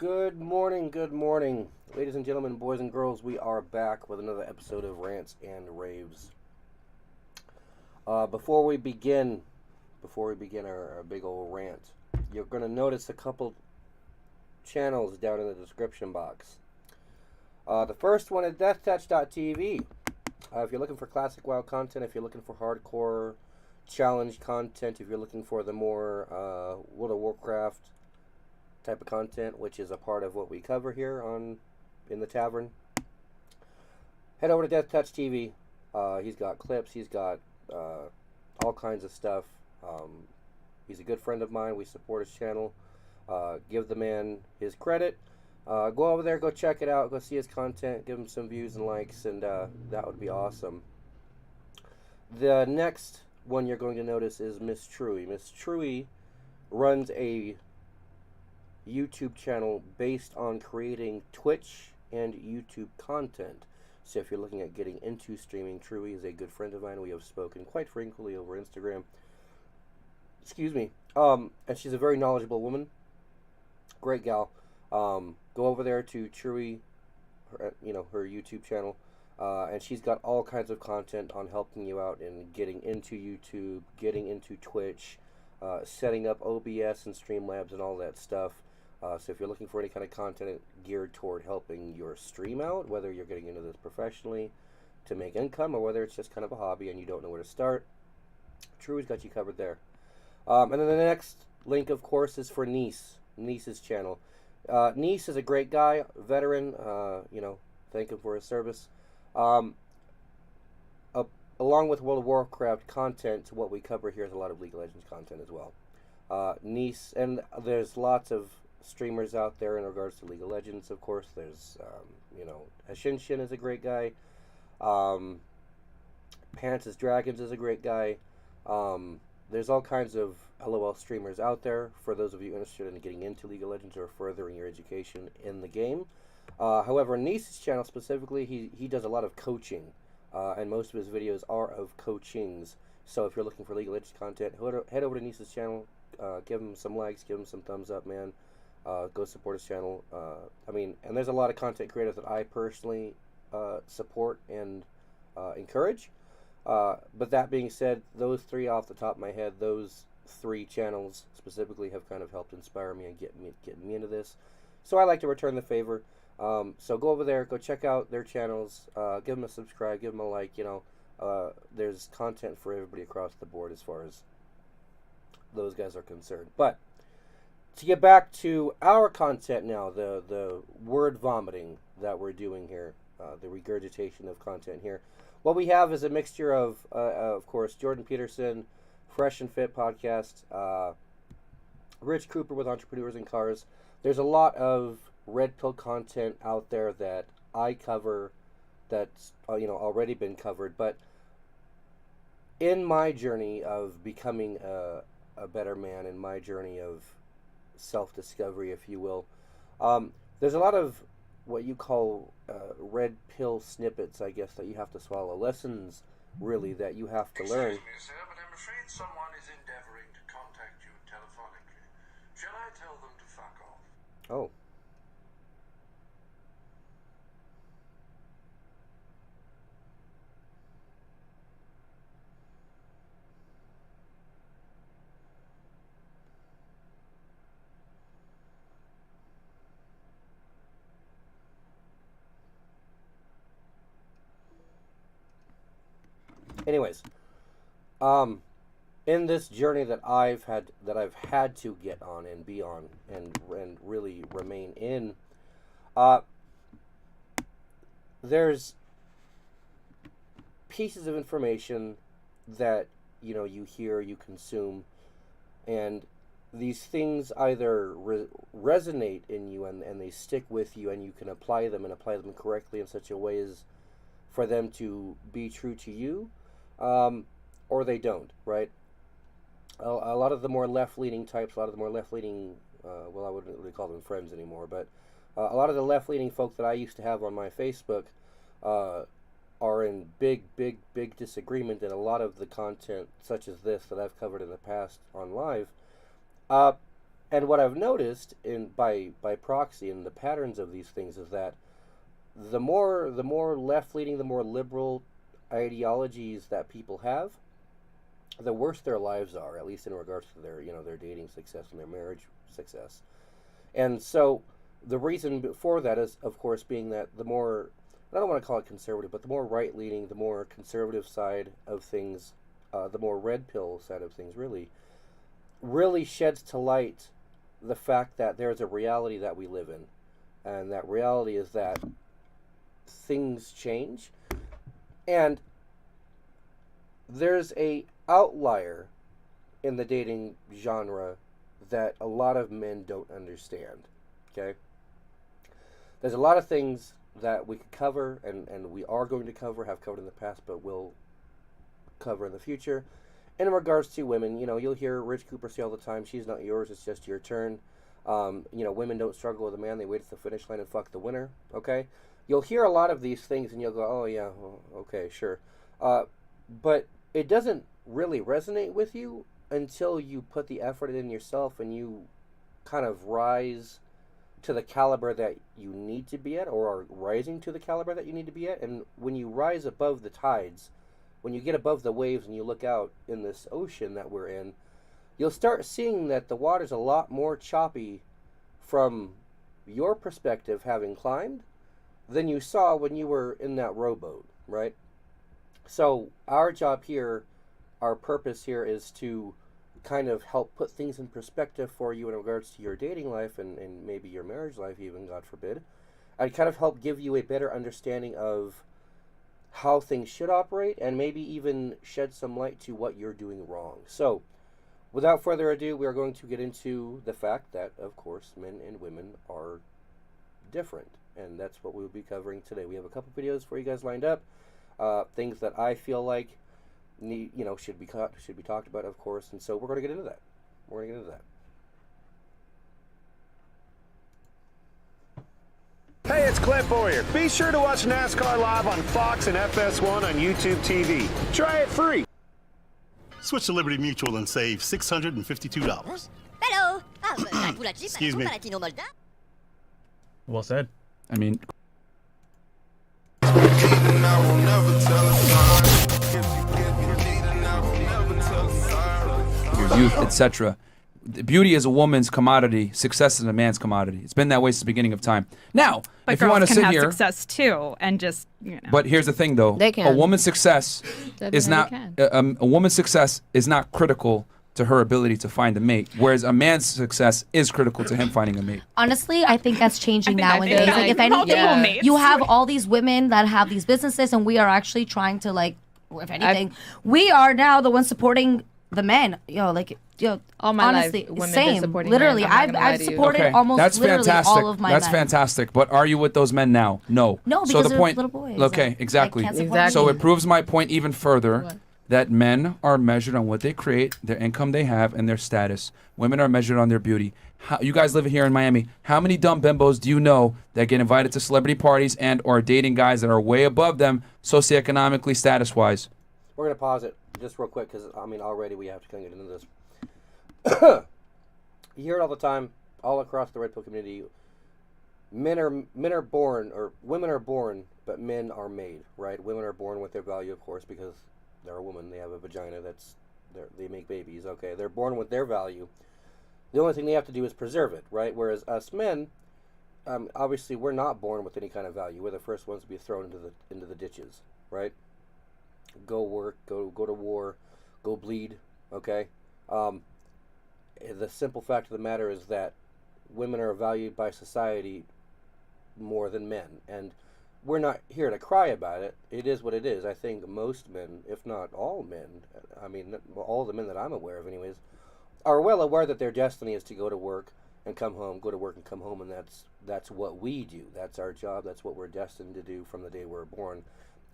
Good morning, ladies and gentlemen, boys and girls. We are back with another episode of Rants and Raves. Before we begin, our big old rant, you're gonna notice a couple channels down in the description box. The first one is DeathTouch.tv. If you're looking for classic WoW content, if you're looking for hardcore challenge content, if you're looking for the more World of Warcraft type of content, which is a part of what we cover here in the tavern, head over to Death Touch TV. He's got clips. He's got all kinds of stuff. He's a good friend of mine. We support his channel. Give the man his credit. Go over there, go check it out, go see his content, give him some views and likes, and that would be awesome. The next one you're going to notice is Miss Truey. Miss Truey runs a YouTube channel based on creating Twitch and YouTube content. So if you're looking at getting into streaming, Truey is a good friend of mine. We have spoken quite frequently over Instagram. Excuse me. And she's a very knowledgeable woman. Great gal. Go over there to Truey, her YouTube channel, and she's got all kinds of content on helping you out in getting into YouTube, getting into Twitch, setting up OBS and Streamlabs and all that stuff. So if you're looking for any kind of content geared toward helping your stream out, whether you're getting into this professionally to make income or whether it's just kind of a hobby and you don't know where to start, Truey's got you covered there. And then the next link, of course, is for Niece's channel. Niece is a great guy, veteran, thank him for his service. Along with World of Warcraft content, what we cover here is a lot of League of Legends content as well. Niece, and there's lots of streamers out there in regards to League of Legends, of course. There's, Hashinshin is a great guy. Pants' Dragons is a great guy. There's all kinds of LOL streamers out there for those of you interested in getting into League of Legends or furthering your education in the game. However, Niece's channel specifically, he does a lot of coaching, and most of his videos are of coachings. So if you're looking for League of Legends content, head over to Niece's channel, give him some likes, give him some thumbs up, man. Go support his channel. And there's a lot of content creators that I personally support and encourage. But that being said, those three off the top of my head, those three channels specifically have kind of helped inspire me and get me into this. So I like to return the favor. So go over there, go check out their channels, give them a subscribe, give them a like. There's content for everybody across the board as far as those guys are concerned. But to get back to our content now, the word vomiting that we're doing here, the regurgitation of content here. What we have is a mixture of course, Jordan Peterson, Fresh and Fit podcast, Rich Cooper with Entrepreneurs in Cars. There's a lot of red pill content out there that I cover that's already been covered. But in my journey of becoming a better man, in my journey of self-discovery, if you will, there's a lot of what you call red pill snippets, I guess, that you have to swallow. Lessons, really, that you have to learn. Excuse me, sir, but I'm afraid someone is endeavoring to contact you telephonically. Shall I tell them to fuck off? Oh. Anyways, in this journey that I've had to get on and be on and really remain in, there's pieces of information that you hear, you consume, and these things either resonate in you and they stick with you, and you can apply them correctly in such a way as for them to be true to you. Or they don't, right? A lot of the more left-leaning types, I wouldn't really call them friends anymore, but a lot of the left-leaning folk that I used to have on my Facebook are in big disagreement, and a lot of the content, such as this, that I've covered in the past on live, And what I've noticed by proxy in the patterns of these things is that the more left leaning, the more liberal ideologies that people have, the worse their lives are, at least in regards to their dating success and their marriage success. And so the reason for that is, of course, being that the more, I don't want to call it conservative, but the more right leaning, the more conservative side of things, the more red pill side of things really sheds to light the fact that there's a reality that we live in. And that reality is that things change. And there's a outlier in the dating genre that a lot of men don't understand. Okay? There's a lot of things that we could cover, and we are going to cover, have covered in the past, but will cover in the future. In regards to women, you'll hear Rich Cooper say all the time, she's not yours, it's just your turn. Women don't struggle with a man, they wait at the finish line and fuck the winner. Okay? You'll hear a lot of these things and you'll go, oh yeah, okay, sure. But it doesn't really resonate with you until you put the effort in yourself and you kind of rise to the caliber that you need to be at, or are rising to the caliber that you need to be at. And when you rise above the tides, when you get above the waves and you look out in this ocean that we're in, you'll start seeing that the water's a lot more choppy from your perspective, having climbed, than you saw when you were in that rowboat, right? So our job here, our purpose here, is to kind of help put things in perspective for you in regards to your dating life and maybe your marriage life even, God forbid. And kind of help give you a better understanding of how things should operate, and maybe even shed some light to what you're doing wrong. So, without further ado, we are going to get into the fact that, of course, men and women are different. And that's what we'll be covering today. We have a couple videos for you guys lined up. Things that I feel like should be talked about, of course. And so we're going to get into that. Hey, it's Clint Boyer. Be sure to watch NASCAR live on Fox and FS1 on YouTube TV. Try it free. Switch to Liberty Mutual and save $652. Hello. Excuse me. Well said. I mean, your youth, etc. Beauty is a woman's commodity. Success is a man's commodity. It's been that way since the beginning of time. Now, but if you want to sit have here, success too, and just But here's the thing, though. They can. A woman's success is not. can. A woman's success is not critical to her ability to find a mate, whereas a man's success is critical to him finding a mate. Honestly, I think that's changing nowadays. Yeah. Like, if Multiple anything, mates. you have all these women that have these businesses, and we are actually trying to, like, if anything, we are now the ones supporting the men. All my honestly, life, women been same. supporting Literally, men. I'm not gonna lie I've to you. supported Okay, almost that's literally fantastic. all of my That's men. fantastic. But are you with those men now? No. No, so because the they're point, little boys. Okay, Like, exactly. can't support Exactly. So me. it proves my point even further that men are measured on what they create, their income they have, and their status. Women are measured on their beauty. You guys live here in Miami. How many dumb bimbos do you know that get invited to celebrity parties and or dating guys that are way above them socioeconomically, status-wise? We're going to pause it just real quick because, already we have to kind of get into this. You hear it all the time, all across the Red Pill community. Men are born, or women are born, but men are made, right? Women are born with their value, of course, because they're a woman. They have a vagina. They make babies. Okay, they're born with their value. The only thing they have to do is preserve it, right? Whereas us men, obviously, we're not born with any kind of value. We're the first ones to be thrown into the ditches, right? Go work, go to war, go bleed. Okay. The simple fact of the matter is that women are valued by society more than men, and we're not here to cry about it. It is what it is. I think most men, if not all men, all the men that I'm aware of anyways, are well aware that their destiny is to go to work and come home, go to work and come home, and that's what we do. That's our job. That's what we're destined to do from the day we're born.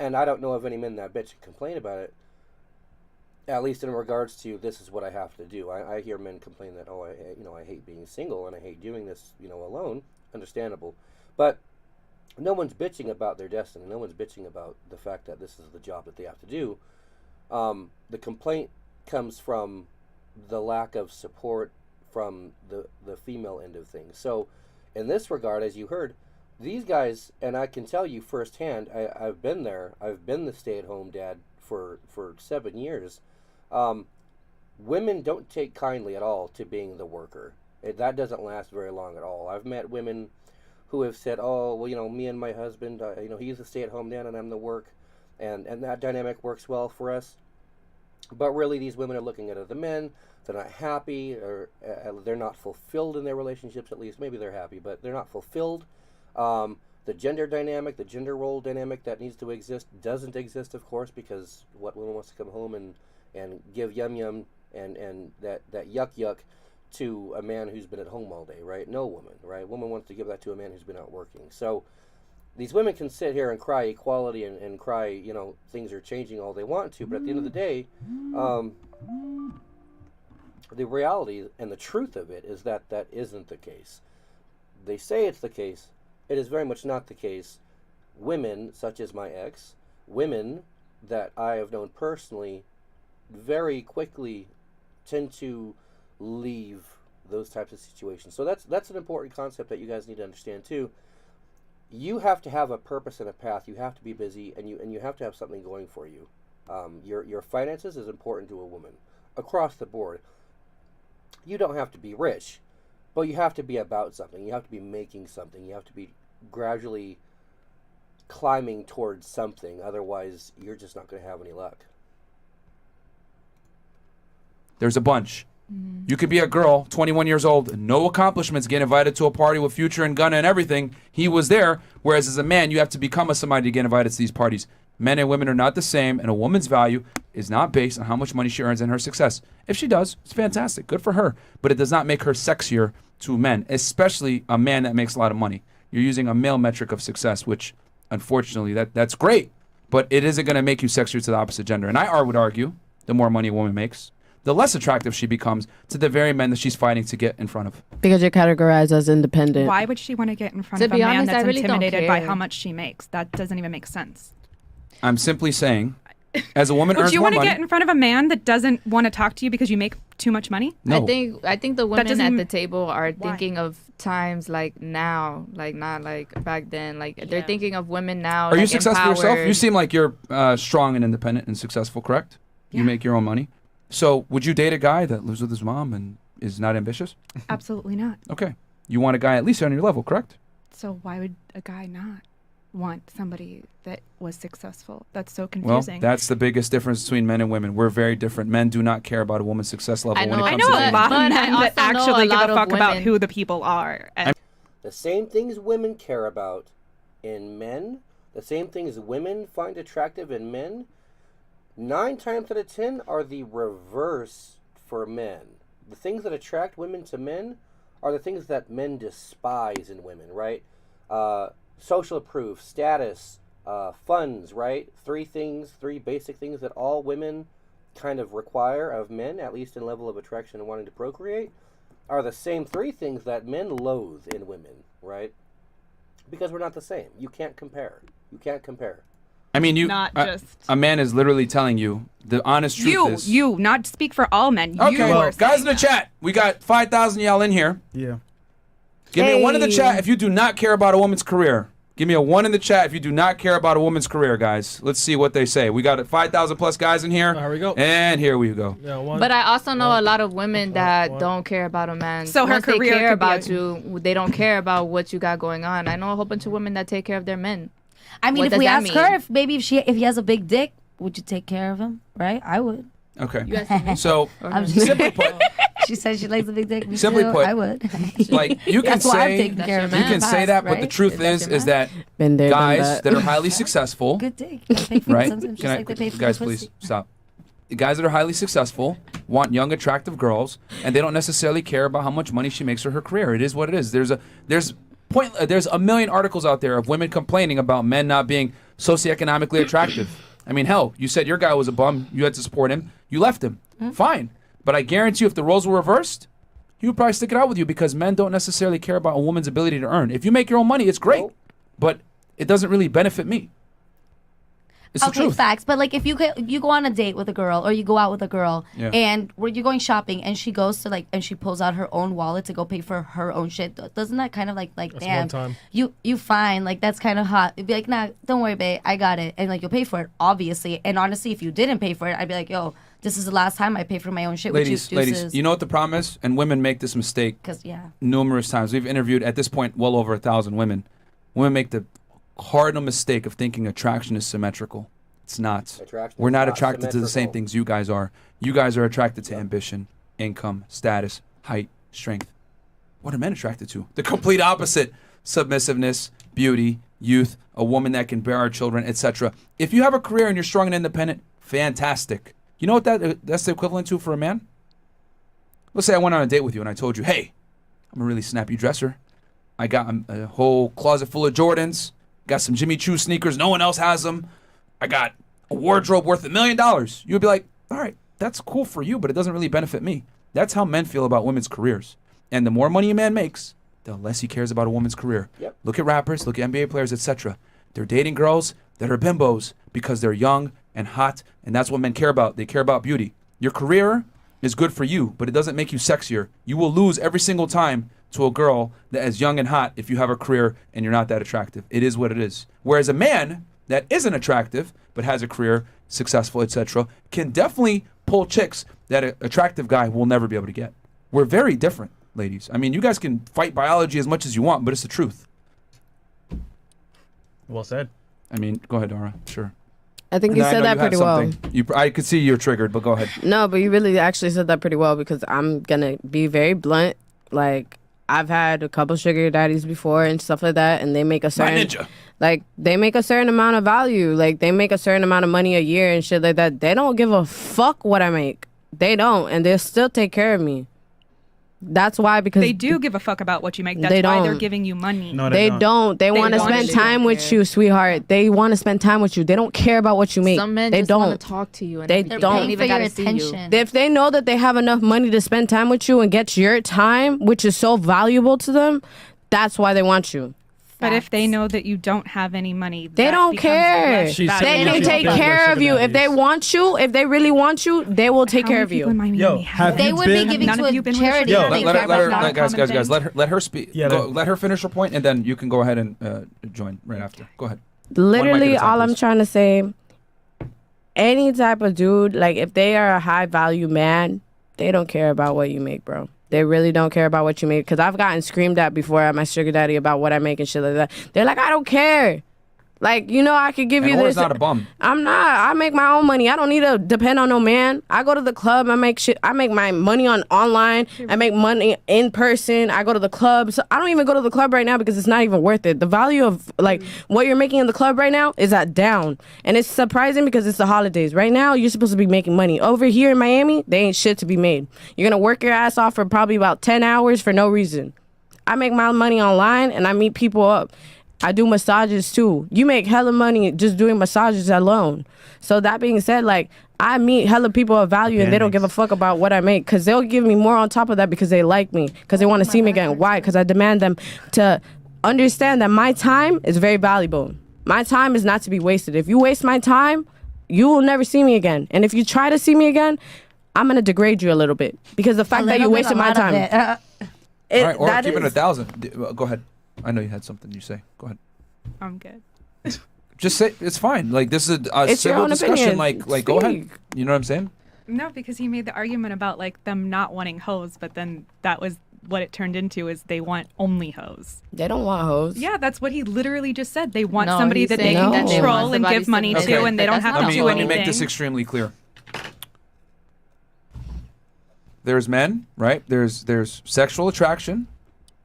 And I don't know of any men that bitch and complain about it, at least in regards to this is what I have to do. I hear men complain that, I hate being single and I hate doing this, alone. Understandable. But no one's bitching about their destiny. No one's bitching about the fact that this is the job that they have to do. The complaint comes from the lack of support from the female end of things. So in this regard, as you heard, these guys, and I can tell you firsthand, I've been there. I've been the stay-at-home dad for 7 years. Women don't take kindly at all to being the worker. That doesn't last very long at all. I've met women who have said, oh, well, you know, me and my husband, you know, he's the stay-at-home dad and I'm the work, and that dynamic works well for us. But really, these women are looking at other men. They're not happy, or they're not fulfilled in their relationships, at least. Maybe they're happy, but they're not fulfilled. The gender dynamic, the gender role dynamic that needs to exist doesn't exist, of course, because what woman wants to come home and give yum-yum and that yuck-yuck to a man who's been at home all day, right? No woman, right? Woman wants to give that to a man who's been out working. So these women can sit here and cry equality and cry, you know, things are changing all they want to, but at the end of the day, the reality and the truth of it is that that isn't the case. They say it's the case. It is very much not the case. Women, such as my ex, women that I have known personally, very quickly tend to leave those types of situations. So that's an important concept that you guys need to understand too. You have to have a purpose and a path. You have to be busy, and you have to have something going for you. Your finances is important to a woman across the board. You don't have to be rich, but you have to be about something. You have to be making something. You have to be gradually climbing towards something. Otherwise, you're just not going to have any luck. There's a bunch. You could be a girl, 21 years old, no accomplishments, get invited to a party with Future and Gunna and everything. He was there. Whereas as a man, you have to become a somebody to get invited to these parties. Men and women are not the same, and a woman's value is not based on how much money she earns and her success. If she does, it's fantastic. Good for her. But it does not make her sexier to men, especially a man that makes a lot of money. You're using a male metric of success, which, unfortunately, that's great. But it isn't going to make you sexier to the opposite gender. And I would argue, the more money a woman makes, the less attractive she becomes to the very men that she's fighting to get in front of. Because you're categorized as independent. Why would she want to get in front of a man that's intimidated by how much she makes? That doesn't even make sense. I'm simply saying, as a woman earns more money... Would you want to get in front of a man that doesn't want to talk to you because you make too much money? No. I think the women at the table are thinking of times like now, like not like back then. Like they're thinking of women now. Are you successful yourself? You seem like you're strong and independent and successful, correct? Yeah. You make your own money. So would you date a guy that lives with his mom and is not ambitious? Absolutely not. Okay. You want a guy at least on your level, correct? So why would a guy not want somebody that was successful? That's so confusing. Well, that's the biggest difference between men and women. We're very different. Men do not care about a woman's success level when it comes to I know a lot of men that actually give a fuck about who the people are. The same things women care about in men, the same things women find attractive in men, 9 times out of 10 are the reverse for men. The things that attract women to men are the things that men despise in women, right? Social proof, status, funds, right? 3 basic things that all women kind of require of men, at least in level of attraction and wanting to procreate, are the same 3 things that men loathe in women, right? Because we're not the same. You can't compare. You can't compare. I mean, a man is literally telling you the honest truth is... You, not speak for all men. Okay, well, guys in the chat, we got 5,000 y'all in here. Yeah. Give me a 1 in the chat if you do not care about a woman's career. Give me a 1 in the chat if you do not care about a woman's career, guys. Let's see what they say. We got 5,000 plus guys in here. Here we go. And here we go. Yeah, but I also know a lot of women that don't care about a man. So her career they care about you, they don't care about what you got going on. I know a whole bunch of women that take care of their men. I mean, if we ask her if he has a big dick, would you take care of him? Right? I would. Okay. So simply put, she says she likes a big dick. Simply put, I would. Like you can say that, but the truth is that guys that are highly successful, good dick, right? Guys, please stop. Guys that are highly successful want young, attractive girls, and they don't necessarily care about how much money she makes for her career. It is what it is. There's a million articles out there of women complaining about men not being socioeconomically attractive. I mean, hell, you said your guy was a bum. You had to support him. You left him. Fine. But I guarantee you if the roles were reversed, he would probably stick it out with you because men don't necessarily care about a woman's ability to earn. If you make your own money, it's great. But it doesn't really benefit me. It's the Okay, truth. facts. But like, if you go on a date with a girl or you go out with a girl, and where you're going shopping, and she goes to and she pulls out her own wallet to go pay for her own shit, doesn't that kind of like That's damn, one time. you fine, like that's kind of hot. It'd be like, nah, don't worry, babe, I got it, and like you'll pay for it, obviously. And honestly, if you didn't pay for it, I'd be like, yo, this is the last time I pay for my own shit. Ladies, you know what the problem is? And women make this mistake numerous times. We've interviewed, at this point, well over 1,000 women. Women make the cardinal mistake of thinking attraction is symmetrical. It's not. We're not attracted to the same things you guys are. You guys are attracted to ambition, income, status, height, strength. What are men attracted to? The complete opposite. Submissiveness, beauty, youth, a woman that can bear our children, etc. If you have a career and you're strong and independent, fantastic. You know what that's the equivalent to for a man? Let's say I went on a date with you and I told you, hey, I'm a really snappy dresser. I got a whole closet full of Jordans. Got some Jimmy Choo sneakers. No one else has them. I got a wardrobe worth $1 million. You would be like, all right, that's cool for you, but it doesn't really benefit me. That's how men feel about women's careers. And the more money a man makes, the less he cares about a woman's career. Yep. Look at rappers, look at NBA players, etc. They're dating girls that are bimbos because they're young and hot, and that's what men care about. They care about beauty. Your career is good for you, but it doesn't make you sexier. You will lose every single time to a girl that is young and hot if you have a career and you're not that attractive. It is what it is. Whereas a man that isn't attractive but has a career, successful, etc., can definitely pull chicks that an attractive guy will never be able to get. We're very different, ladies. I mean, you guys can fight biology as much as you want, but it's the truth. Well said. I mean, go ahead, Dora. Sure. I think you said that pretty well. I could see you're triggered, but go ahead. No, but you really actually said that pretty well, because I'm going to be very blunt. Like, I've had a couple sugar daddies before and stuff like that, and they make a certain they make a certain amount of value. Like, they make a certain amount of money a year and shit like that. They don't give a fuck what I make. They don't, and they'll still take care of me. That's why, because they do give a fuck about what you make. That's they why they're don't. giving you money. No, they don't. They want to spend time with you, sweetheart. They want to spend time with you. They don't care about what you make. Some men they just don't want to talk to you. And they everything. don't They don't even gotta see you. If they know that they have enough money to spend time with you and get your time, which is so valuable to them, that's why they want you. But if they know that you don't have any money, They don't care. They can take care of you. If they want you, if they really want you, they will take care of you. They would be giving to a charity. Yo, let her speak. Yeah, let her finish her point, and then you can go ahead and join right after. Go ahead. Literally, all I'm trying to say, any type of dude, like if they are a high value man, they don't care about what you make, bro. They really don't care about what you make. Because I've gotten screamed at before at my sugar daddy about what I make and shit like that. They're like, I don't care. Like, you know, I could give you this. not a bum. I'm not. I make my own money. I don't need to depend on no man. I go to the club. I make shit. I make my money online. I make money in person. I go to the club. So I don't even go to the club right now because it's not even worth it. The value of like what you're making in the club right now is at down. And it's surprising because it's the holidays. Right now, you're supposed to be making money. Over here in Miami, they ain't shit to be made. You're going to work your ass off for probably about 10 hours for no reason. I make my money online and I meet people up. I do massages too. You make hella money just doing massages alone. So that being said, like, I meet hella people of value and they don't give a fuck about what I make because they'll give me more on top of that because they like me, because they want to see me again. Why? Because I demand them to understand that my time is very valuable. My time is not to be wasted. If you waste my time, you will never see me again. And if you try to see me again, I'm going to degrade you a little bit because the fact that you wasted my time. All right, or keep it 1,000. Go ahead. I know you had something you say. Go ahead. I'm good. Just say it's fine. Like this is a civil discussion. Like go ahead. You know what I'm saying? No, because he made the argument about like them not wanting hoes, but then that was what it turned into is they want only hoes. They don't want hoes. Yeah, that's what he literally just said. They want No, somebody he's that they saying can that they control want and give somebody money to- to, and they don't That's have not to what do Let me anything. make this extremely clear. There's men, right? There's sexual attraction,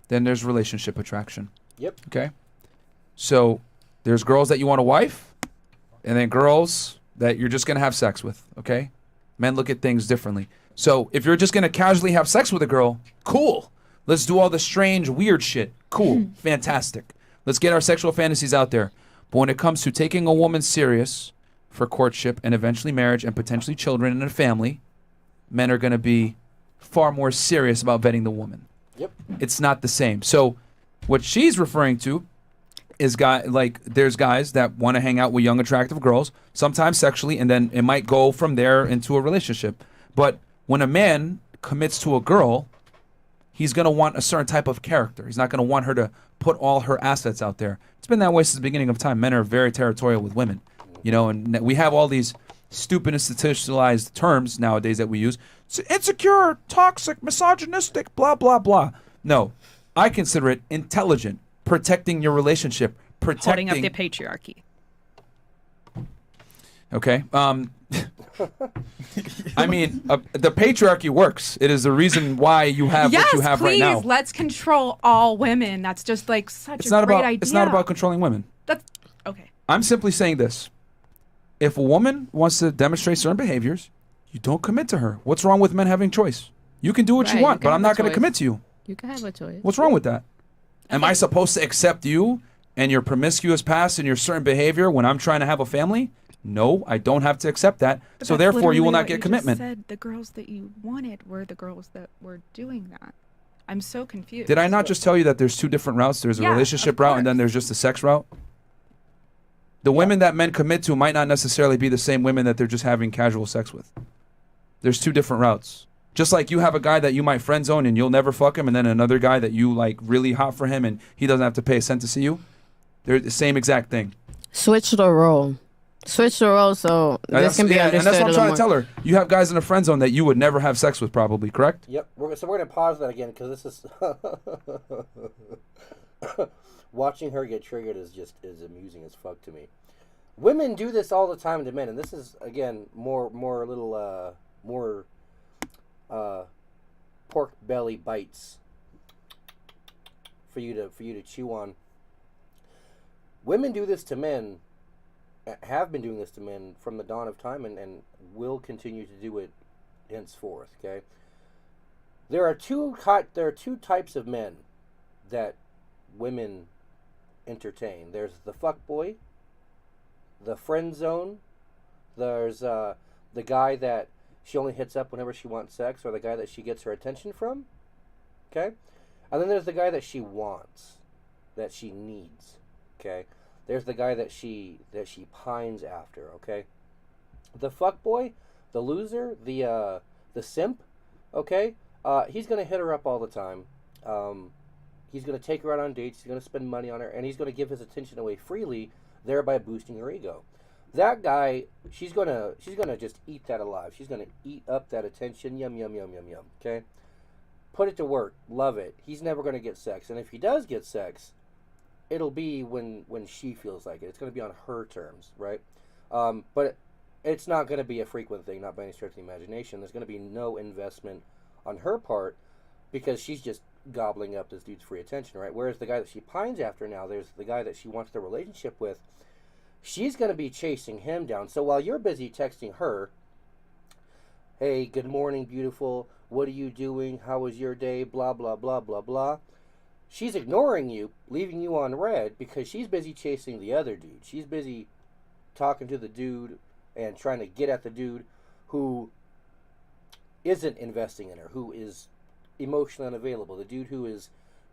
then there's relationship attraction. Yep. Okay. So there's girls that you want a wife, and then girls that you're just gonna have sex with. Okay. Men look at things differently. So if you're just gonna casually have sex with a girl, cool. Let's do all the strange, weird shit. Cool. Fantastic. Let's get our sexual fantasies out there. But when it comes to taking a woman serious for courtship and eventually marriage and potentially children and a family, men are gonna be far more serious about vetting the woman. Yep. It's not the same. So what she's referring to is there's guys that want to hang out with young, attractive girls, sometimes sexually, and then it might go from there into a relationship. But when a man commits to a girl, he's going to want a certain type of character. He's not going to want her to put all her assets out there. It's been that way since the beginning of time. Men are very territorial with women, and we have all these stupid institutionalized terms nowadays that we use. It's insecure, toxic, misogynistic, blah, blah, blah. No, I consider it intelligent, protecting your relationship, holding up the patriarchy. Okay. I mean, the patriarchy works. It is the reason why you have what you have right now. Yes, please, let's control all women. That's just like such a great idea. It's not about controlling women. That's okay. I'm simply saying this. If a woman wants to demonstrate certain behaviors, you don't commit to her. What's wrong with men having choice? You can do what you want, but I'm not going to commit to you. You can have a choice. What's wrong with that? Am I supposed to accept you and your promiscuous past and your certain behavior when I'm trying to have a family? No, I don't have to accept that. But so therefore, you will not get commitment. You said the girls that you wanted were the girls that were doing that. I'm so confused. Did I not just tell you that there's two different routes? There's a relationship route and then there's just a sex route? The women that men commit to might not necessarily be the same women that they're just having casual sex with. There's two different routes. Just like you have a guy that you might friend zone and you'll never fuck him, and then another guy that you like really hot for him and he doesn't have to pay a cent to see you. They're the same exact thing. Switch the role. Switch the role so this can be understood. And that's what I'm trying to tell her. You have guys in a friend zone that you would never have sex with, probably, correct? Yep. So we're going to pause that again because this is... Watching her get triggered is amusing as fuck to me. Women do this all the time to men, and this is, again, more pork belly bites for you to chew on. Women do this to men, have been doing this to men from the dawn of time, and will continue to do it henceforth. Okay, there are two types of men that women entertain. There's the fuckboy, the friend zone. There's the guy that she only hits up whenever she wants sex, or the guy that she gets her attention from. Okay, and then there's the guy that she wants, that she needs. Okay, there's the guy that she pines after. Okay, the fuckboy, the loser, the simp. Okay, he's gonna hit her up all the time. He's gonna take her out on dates. He's gonna spend money on her, and he's gonna give his attention away freely, thereby boosting her ego. That guy, she's gonna just eat that alive. She's gonna eat up that attention. Yum yum yum yum yum. Okay, put it to work. Love it. He's never gonna get sex, and if he does get sex, it'll be when she feels like it. It's gonna be on her terms, right? But it's not gonna be a frequent thing, not by any stretch of the imagination. There's gonna be no investment on her part because she's just gobbling up this dude's free attention, right? Whereas the guy that she pines after now, there's the guy that she wants the relationship with. She's going to be chasing him down. So while you're busy texting her, hey, good morning, beautiful. What are you doing? How was your day? Blah, blah, blah, blah, blah. She's ignoring you, leaving you on red because she's busy chasing the other dude. She's busy talking to the dude and trying to get at the dude who isn't investing in her, who is emotionally unavailable, the dude who is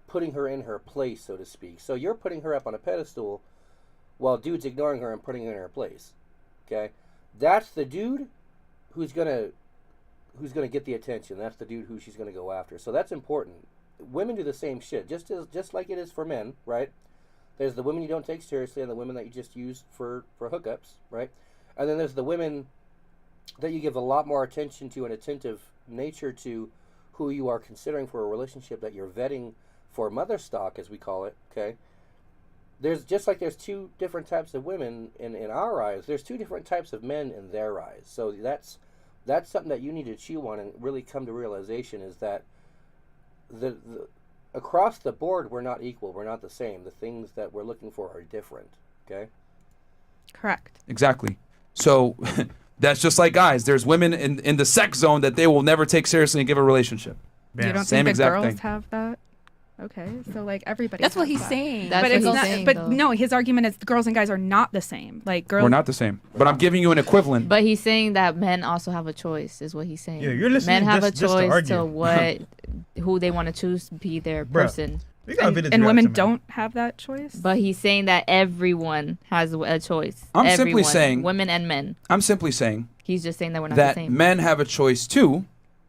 putting her in her place, so to speak. So you're putting her up on a pedestal while dude's ignoring her and putting her in her place. Okay, that's the dude who's gonna get the attention. That's the dude who she's gonna go after. So that's important. Women do the same shit, just like it is for men, right? There's the women you don't take seriously and the women that you just use for hookups, right? And then there's the women that you give a lot more attention to and attentive nature to, who you are considering for a relationship, that you're vetting for mother stock, as we call it. Okay, there's there's two different types of women in our eyes, there's two different types of men in their eyes. So that's something that you need to chew on and really come to realization, is that the across the board we're not equal, we're not the same. The things that we're looking for are different. Okay, correct, exactly. So that's just like guys. There's women in the sex zone that they will never take seriously and give a relationship. You don't think the girls have that? Okay, so like everybody. That's what he's saying. But it's not. But no, his argument is the girls and guys are not the same. Like girls. We're not the same. But I'm giving you an equivalent. But he's saying that men also have a choice, is what he's saying. Yeah, you're listening. Men have just a choice to what who they want to choose to be their person. And women don't have that choice. But he's saying that everyone has a choice. I'm simply Everyone, saying, women and men. I'm simply saying He's just saying that we're not that the same. men have a choice too,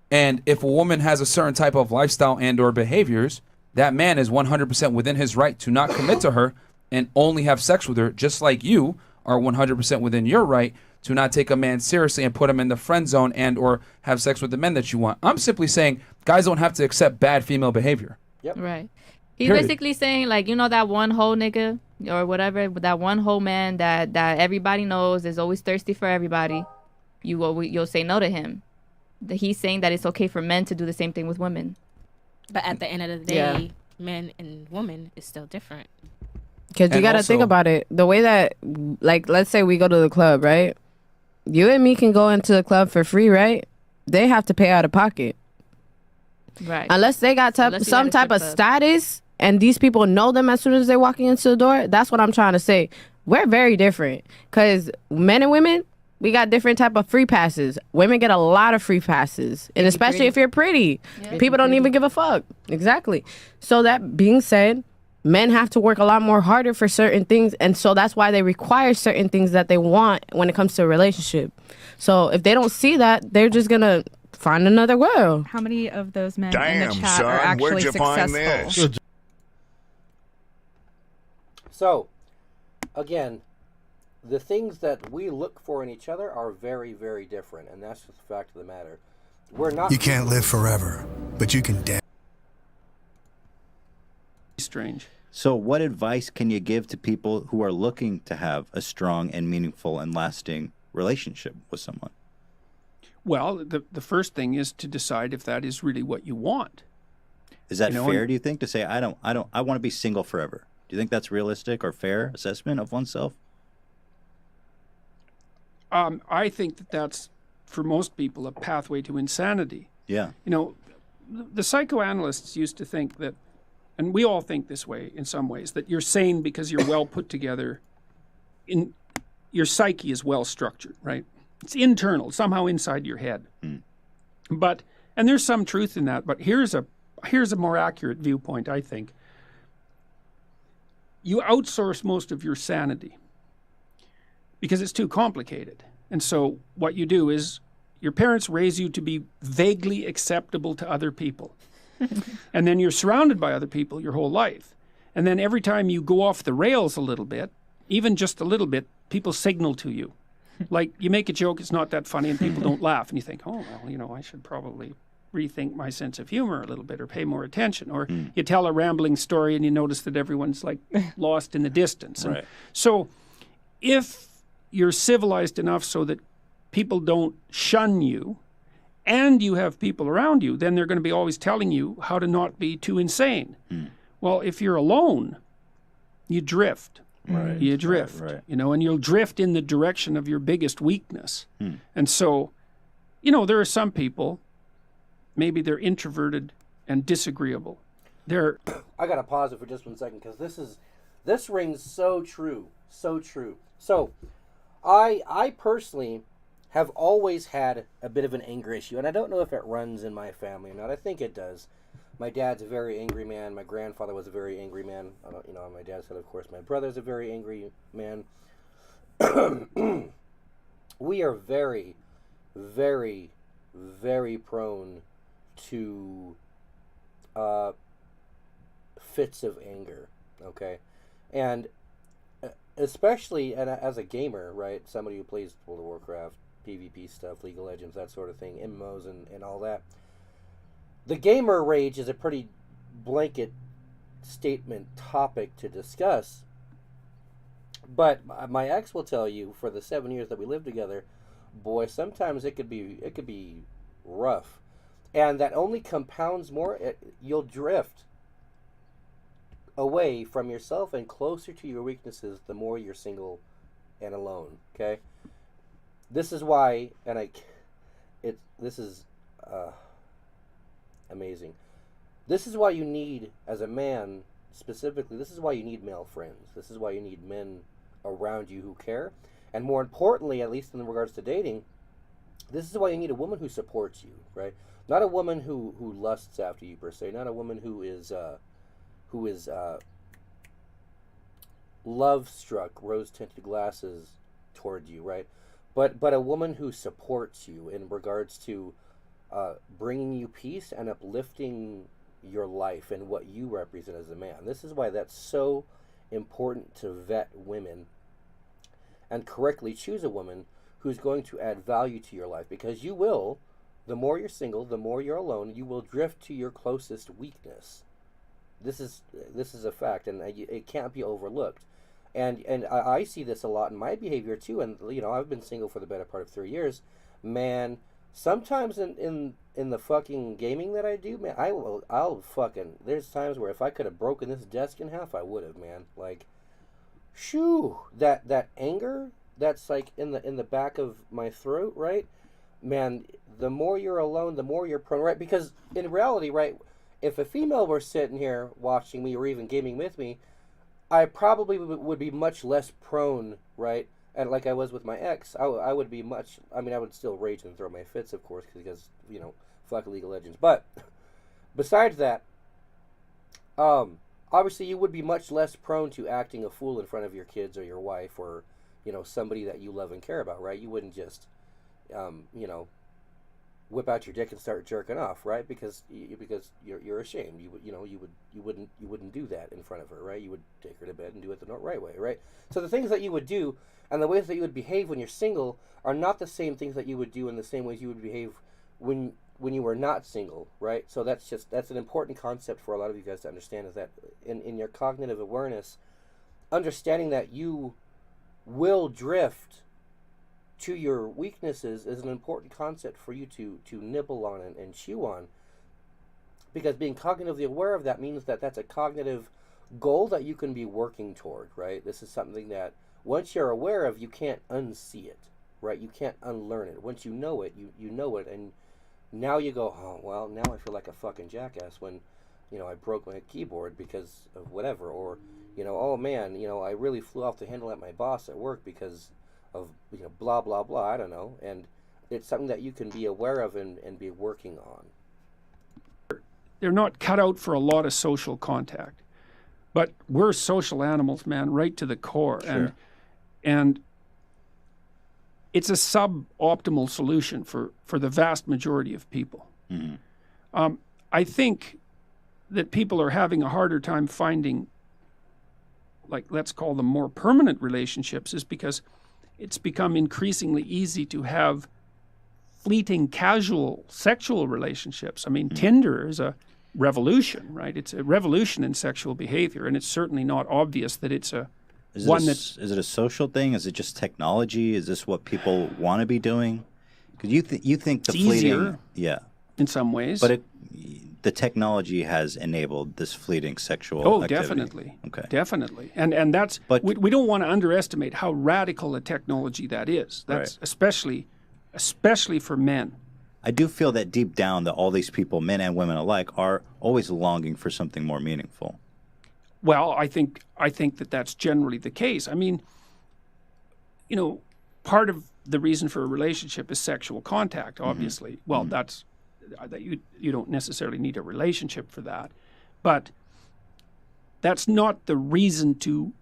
and if a woman has a certain type of lifestyle and or behaviors, that man is 100% within his right to not commit to her and only have sex with her, just like you are 100% within your right to not take a man seriously and put him in the friend zone and or have sex with the men that you want. I'm simply saying guys don't have to accept bad female behavior. Yep. Right. He's Period. basically saying, like, that one whole nigga or whatever, that one whole man that everybody knows is always thirsty for everybody. You'll say no to him. He's saying that it's okay for men to do the same thing with women. But at the end of the day, men and women is still different. Because you got to think about it. The way that, like, let's say we go to the club, right? You and me can go into the club for free, right? They have to pay out of pocket. Right. Unless they got some type of status and these people know them as soon as they're walking into the door. That's what I'm trying to say. We're very different. Because men and women, we got different type of free passes. Women get a lot of free passes. And especially if you're pretty. Yeah. People don't even give a fuck. Exactly. So that being said, men have to work a lot more harder for certain things, and so that's why they require certain things that they want when it comes to a relationship. So if they don't see that, they're just gonna find another girl. How many of those men in the chat are actually successful? So, again, the things that we look for in each other are very, very different, and that's just the fact of the matter. We're not. You can't live forever, but you can dance. Strange. So what advice can you give to people who are looking to have a strong and meaningful and lasting relationship with someone? Well, the first thing is to decide if that is really what you want. Is that fair, do you think, to say I want to be single forever? Do you think that's realistic or fair assessment of oneself? I think that's for most people a pathway to insanity. Yeah. The psychoanalysts used to think that, and we all think this way in some ways, that you're sane because you're well put together. Your psyche is well structured, right? It's internal, somehow inside your head. And there's some truth in that, but here's a more accurate viewpoint, I think. You outsource most of your sanity because it's too complicated. And so what you do is your parents raise you to be vaguely acceptable to other people. And then you're surrounded by other people your whole life. And then every time you go off the rails a little bit, even just a little bit, people signal to you. Like, you make a joke, it's not that funny, and people don't laugh. And you think, oh, well, I should probably rethink my sense of humor a little bit or pay more attention. Or you tell a rambling story and you notice that everyone's, like, lost in the distance. Right. So if you're civilized enough so that people don't shun you, and you have people around you, then they're going to be always telling you how to not be too insane. Well, if you're alone, you drift. Right. You drift, right. And you'll drift in the direction of your biggest weakness. And so, there are some people, maybe they're introverted and disagreeable. I got to pause it for just 1 second because this rings so true, so true. So, I personally have always had a bit of an anger issue, and I don't know if it runs in my family or not. I think it does. My dad's a very angry man. My grandfather was a very angry man. On my dad's side, of course, my brother's a very angry man. We are very, very, very prone to fits of anger, okay? And especially as a gamer, right? Somebody who plays World of Warcraft, PvP stuff, League of Legends, that sort of thing, MMOs and all that. The gamer rage is a pretty blanket statement topic to discuss. But my ex will tell you, for the 7 years that we lived together, boy, sometimes it could be rough. And that only compounds more. You'll drift away from yourself and closer to your weaknesses the more you're single and alone, okay? This is why, this is amazing. This is why you need, as a man specifically, this is why you need male friends. This is why you need men around you who care. And more importantly, at least in regards to dating, this is why you need a woman who supports you, right? Not a woman who lusts after you, per se. Not a woman who is, who is love-struck, rose-tinted glasses toward you, right? But a woman who supports you in regards to bringing you peace and uplifting your life and what you represent as a man. This is why that's so important to vet women and correctly choose a woman who's going to add value to your life, because you will, the more you're single, the more you're alone, you will drift to your closest weakness. This is a fact, and it can't be overlooked. And I see this a lot in my behavior too. And you know, I've been single for the better part of 3 years. Man, sometimes in the fucking gaming that I do, man, I'll fucking. There's times where if I could have broken this desk in half, I would have, man. Like, shoo, that anger that's like in the back of my throat, right? Man, the more you're alone, the more you're prone, right? Because in reality, right, if a female were sitting here watching me or even gaming with me, I probably would be much less prone, right? And like I was with my ex, I would be much, I mean, I would still rage and throw my fits, of course, because, you know, fuck League of Legends. But besides that, obviously you would be much less prone to acting a fool in front of your kids or your wife or, you know, somebody that you love and care about, right? You wouldn't just, you know, whip out your dick and start jerking off, right? Because you're ashamed. You wouldn't do that in front of her, right? You would take her to bed and do it the right way, right? So the things that you would do and the ways that you would behave when you're single are not the same things that you would do in the same ways you would behave when you were not single, right? So that's an important concept for a lot of you guys to understand, is that in your cognitive awareness, understanding that you will drift to your weaknesses is an important concept for you to nibble on and chew on, because being cognitively aware of that means that that's a cognitive goal that you can be working toward, right? This is something that once you're aware of, you can't unsee it, right? You can't unlearn it. Once you know it, you know it, and now you go, oh, well, now I feel like a fucking jackass when, you know, I broke my keyboard because of whatever, or, you know, oh man, you know, I really flew off the handle at my boss at work because of, you know, blah, blah, blah, I don't know. And it's something that you can be aware of and be working on. They're not cut out for a lot of social contact. But we're social animals, man, right to the core. Sure. And it's a suboptimal solution for the vast majority of people. Mm-hmm. I think that people are having a harder time finding, like, let's call them more permanent relationships, is because it's become increasingly easy to have fleeting, casual, sexual relationships. I mean, Tinder is a revolution, right? It's a revolution in sexual behavior, and it's certainly not obvious that it's Is it a social thing? Is it just technology? Is this what people want to be doing? Because you think the it's fleeting, easier, yeah, in some ways, but the technology has enabled this fleeting sexual. Oh, activity. definitely. Okay, definitely, and that's. But we don't want to underestimate how radical a technology that is. That's right. especially for men. I do feel that deep down that all these people, men and women alike, are always longing for something more meaningful. Well, I think that that's generally the case. I mean, you know, part of the reason for a relationship is sexual contact, obviously. Mm-hmm. Well, that's that you don't necessarily need a relationship for that. But that's not the reason to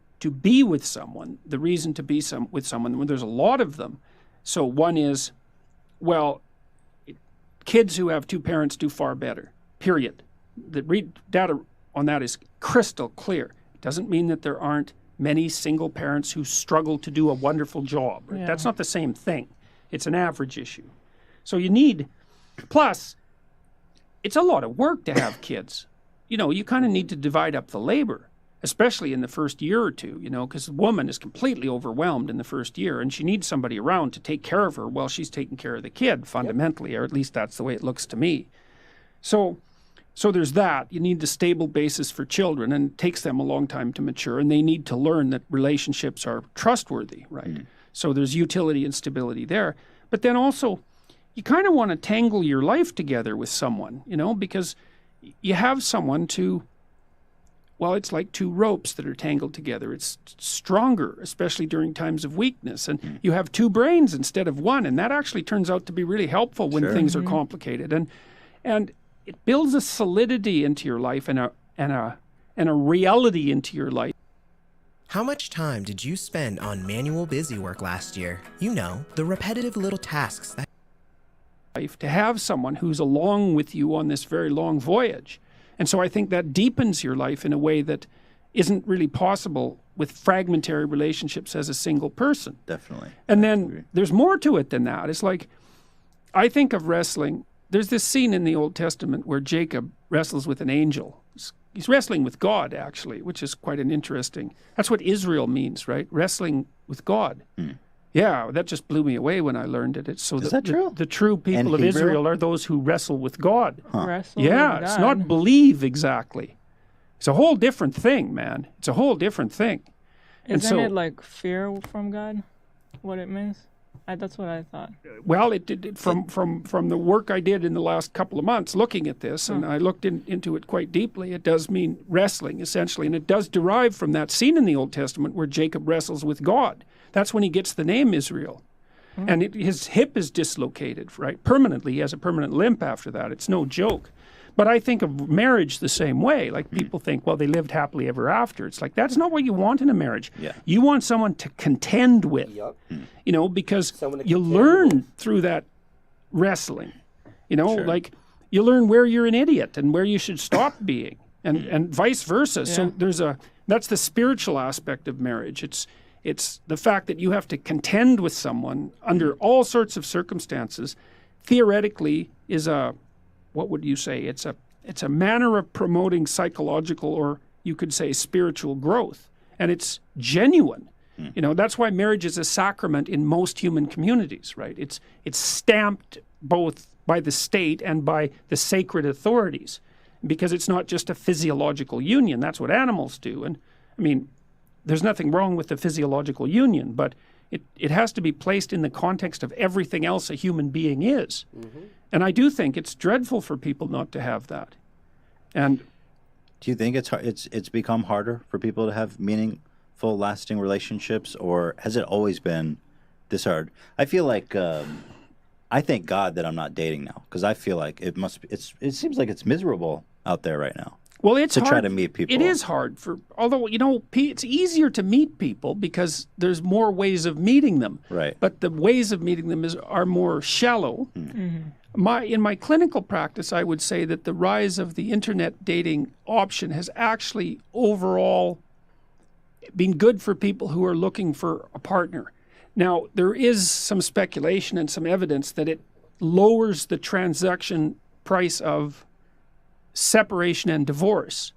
be with someone. The reason to be with someone, when there's a lot of them. So one is, well, kids who have two parents do far better, period. The data on that is crystal clear. It doesn't mean that there aren't many single parents who struggle to do a wonderful job. Right? Yeah. That's not the same thing. It's an average issue. So you need, plus, it's a lot of work to have kids. You know, you kind of need to divide up the labor, especially in the first year or two, you know, because a woman is completely overwhelmed in the first year, and she needs somebody around to take care of her while she's taking care of the kid, fundamentally, or at least that's the way it looks to me. So there's that. You need the stable basis for children, and it takes them a long time to mature, and they need to learn that relationships are trustworthy, right? Mm. So there's utility and stability there. But then also, you kind of want to tangle your life together with someone, you know, because you have someone to, well, it's like two ropes that are tangled together. It's stronger, especially during times of weakness. And you have two brains instead of one, and that actually turns out to be really helpful when things are complicated. And it builds a solidity into your life and and a reality into your life. How much time did you spend on manual busy work last year? You know, the repetitive little tasks that To have someone who's along with you on this very long voyage. And so I think that deepens your life in a way that isn't really possible with fragmentary relationships as a single person. Definitely. And then there's more to it than that. It's like, I think of wrestling. There's this scene in the Old Testament where Jacob wrestles with an angel. He's wrestling with God, actually, which is quite an interesting. That's what Israel means, right? Wrestling with God. Yeah, that just blew me away when I learned it. It's so Is that true? The true people of Hebrew? Israel are those who wrestle with God. Wrestle Yeah, with it's God. not believe exactly. It's a whole different thing, man. It's a whole different thing. And Isn't so, it like fear from God? What it means? That's what I thought. well, from the work I did in the last couple of months looking at this, and I looked into it quite deeply, it does mean wrestling, essentially, and it does derive from that scene in the Old Testament where Jacob wrestles with God. That's when he gets the name Israel. And his hip is dislocated, right? Permanently. He has a permanent limp after that. It's no joke. But I think of marriage the same way. Like people think, well, they lived happily ever after. It's like, that's not what you want in a marriage. Yeah. You want someone to contend with, you know, because you learn through that wrestling, you know, like you learn where you're an idiot and where you should stop being and vice versa. So that's the spiritual aspect of marriage. It's the fact that you have to contend with someone under all sorts of circumstances, theoretically is what would you say? It's a manner of promoting psychological, or you could say spiritual growth. And it's genuine. You know, that's why marriage is a sacrament in most human communities, right? It's stamped both by the state and by the sacred authorities, because it's not just a physiological union. That's what animals do. And I mean, there's nothing wrong with the physiological union, but it has to be placed in the context of everything else a human being is. And I do think it's dreadful for people not to have that. And do you think it's become harder for people to have meaningful, lasting relationships, or has it always been this hard? I feel like I thank God that I'm not dating now, because I feel like it seems like it's miserable out there right now. Well, it's to hard. try to meet people. It is hard although, you know, it's easier to meet people because there's more ways of meeting them. Right. But the ways of meeting them are more shallow. In my clinical practice, I would say that the rise of the internet dating option has actually overall been good for people who are looking for a partner. Now, there is some speculation and some evidence that it lowers the transaction price of separation and divorce.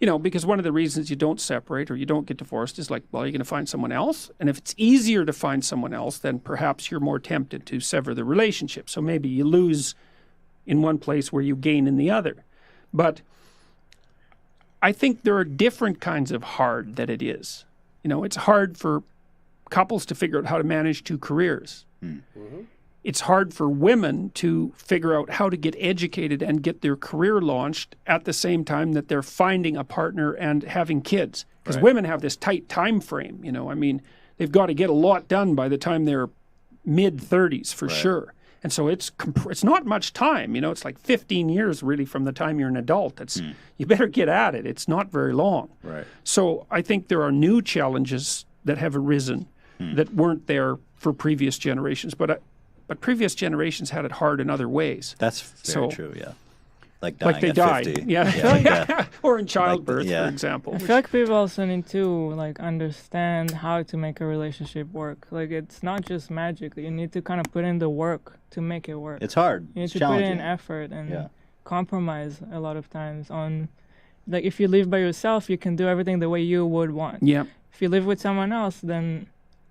You know, because one of the reasons you don't separate or you don't get divorced is like, well, you're going to find someone else. And if it's easier to find someone else, then perhaps you're more tempted to sever the relationship. So maybe you lose in one place where you gain in the other. But I think there are different kinds of hard that it is. You know, it's hard for couples to figure out how to manage two careers. It's hard for women to figure out how to get educated and get their career launched at the same time that they're finding a partner and having kids. Because women have this tight time frame, you know. I mean, they've got to get a lot done by the time they're mid-30s for sure. And so it's not much time, you know. It's like 15 years really from the time you're an adult. You better get at it. It's not very long. So I think there are new challenges that have arisen that weren't there for previous generations. But previous generations had it hard in other ways. That's very true, yeah. Like dying like they at died, 50. yeah. Or in childbirth, for example. I feel like people also need to like understand how to make a relationship work. Like it's not just magic. You need to kind of put in the work to make it work. It's hard. You need It's to put challenging. in effort and compromise a lot of times on, like if you live by yourself, you can do everything the way you would want. Yeah. If you live with someone else, then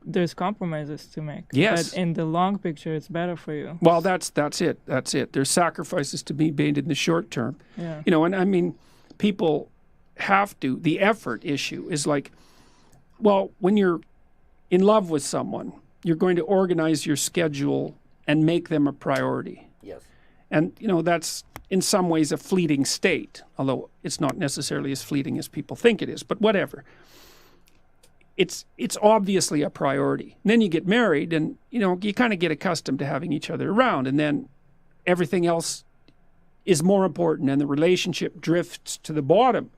there's compromises to make. Yes. But in the long picture, it's better for you. Well, that's it. There's sacrifices to be made in the short term. Yeah. You know, and I mean, people have to. The effort issue is like, well, when you're in love with someone, you're going to organize your schedule and make them a priority. Yes. And, you know, that's in some ways a fleeting state, although it's not necessarily as fleeting as people think it is, but whatever. It's obviously a priority. And then you get married and, you know, you kind of get accustomed to having each other around, and then everything else is more important and the relationship drifts to the bottom.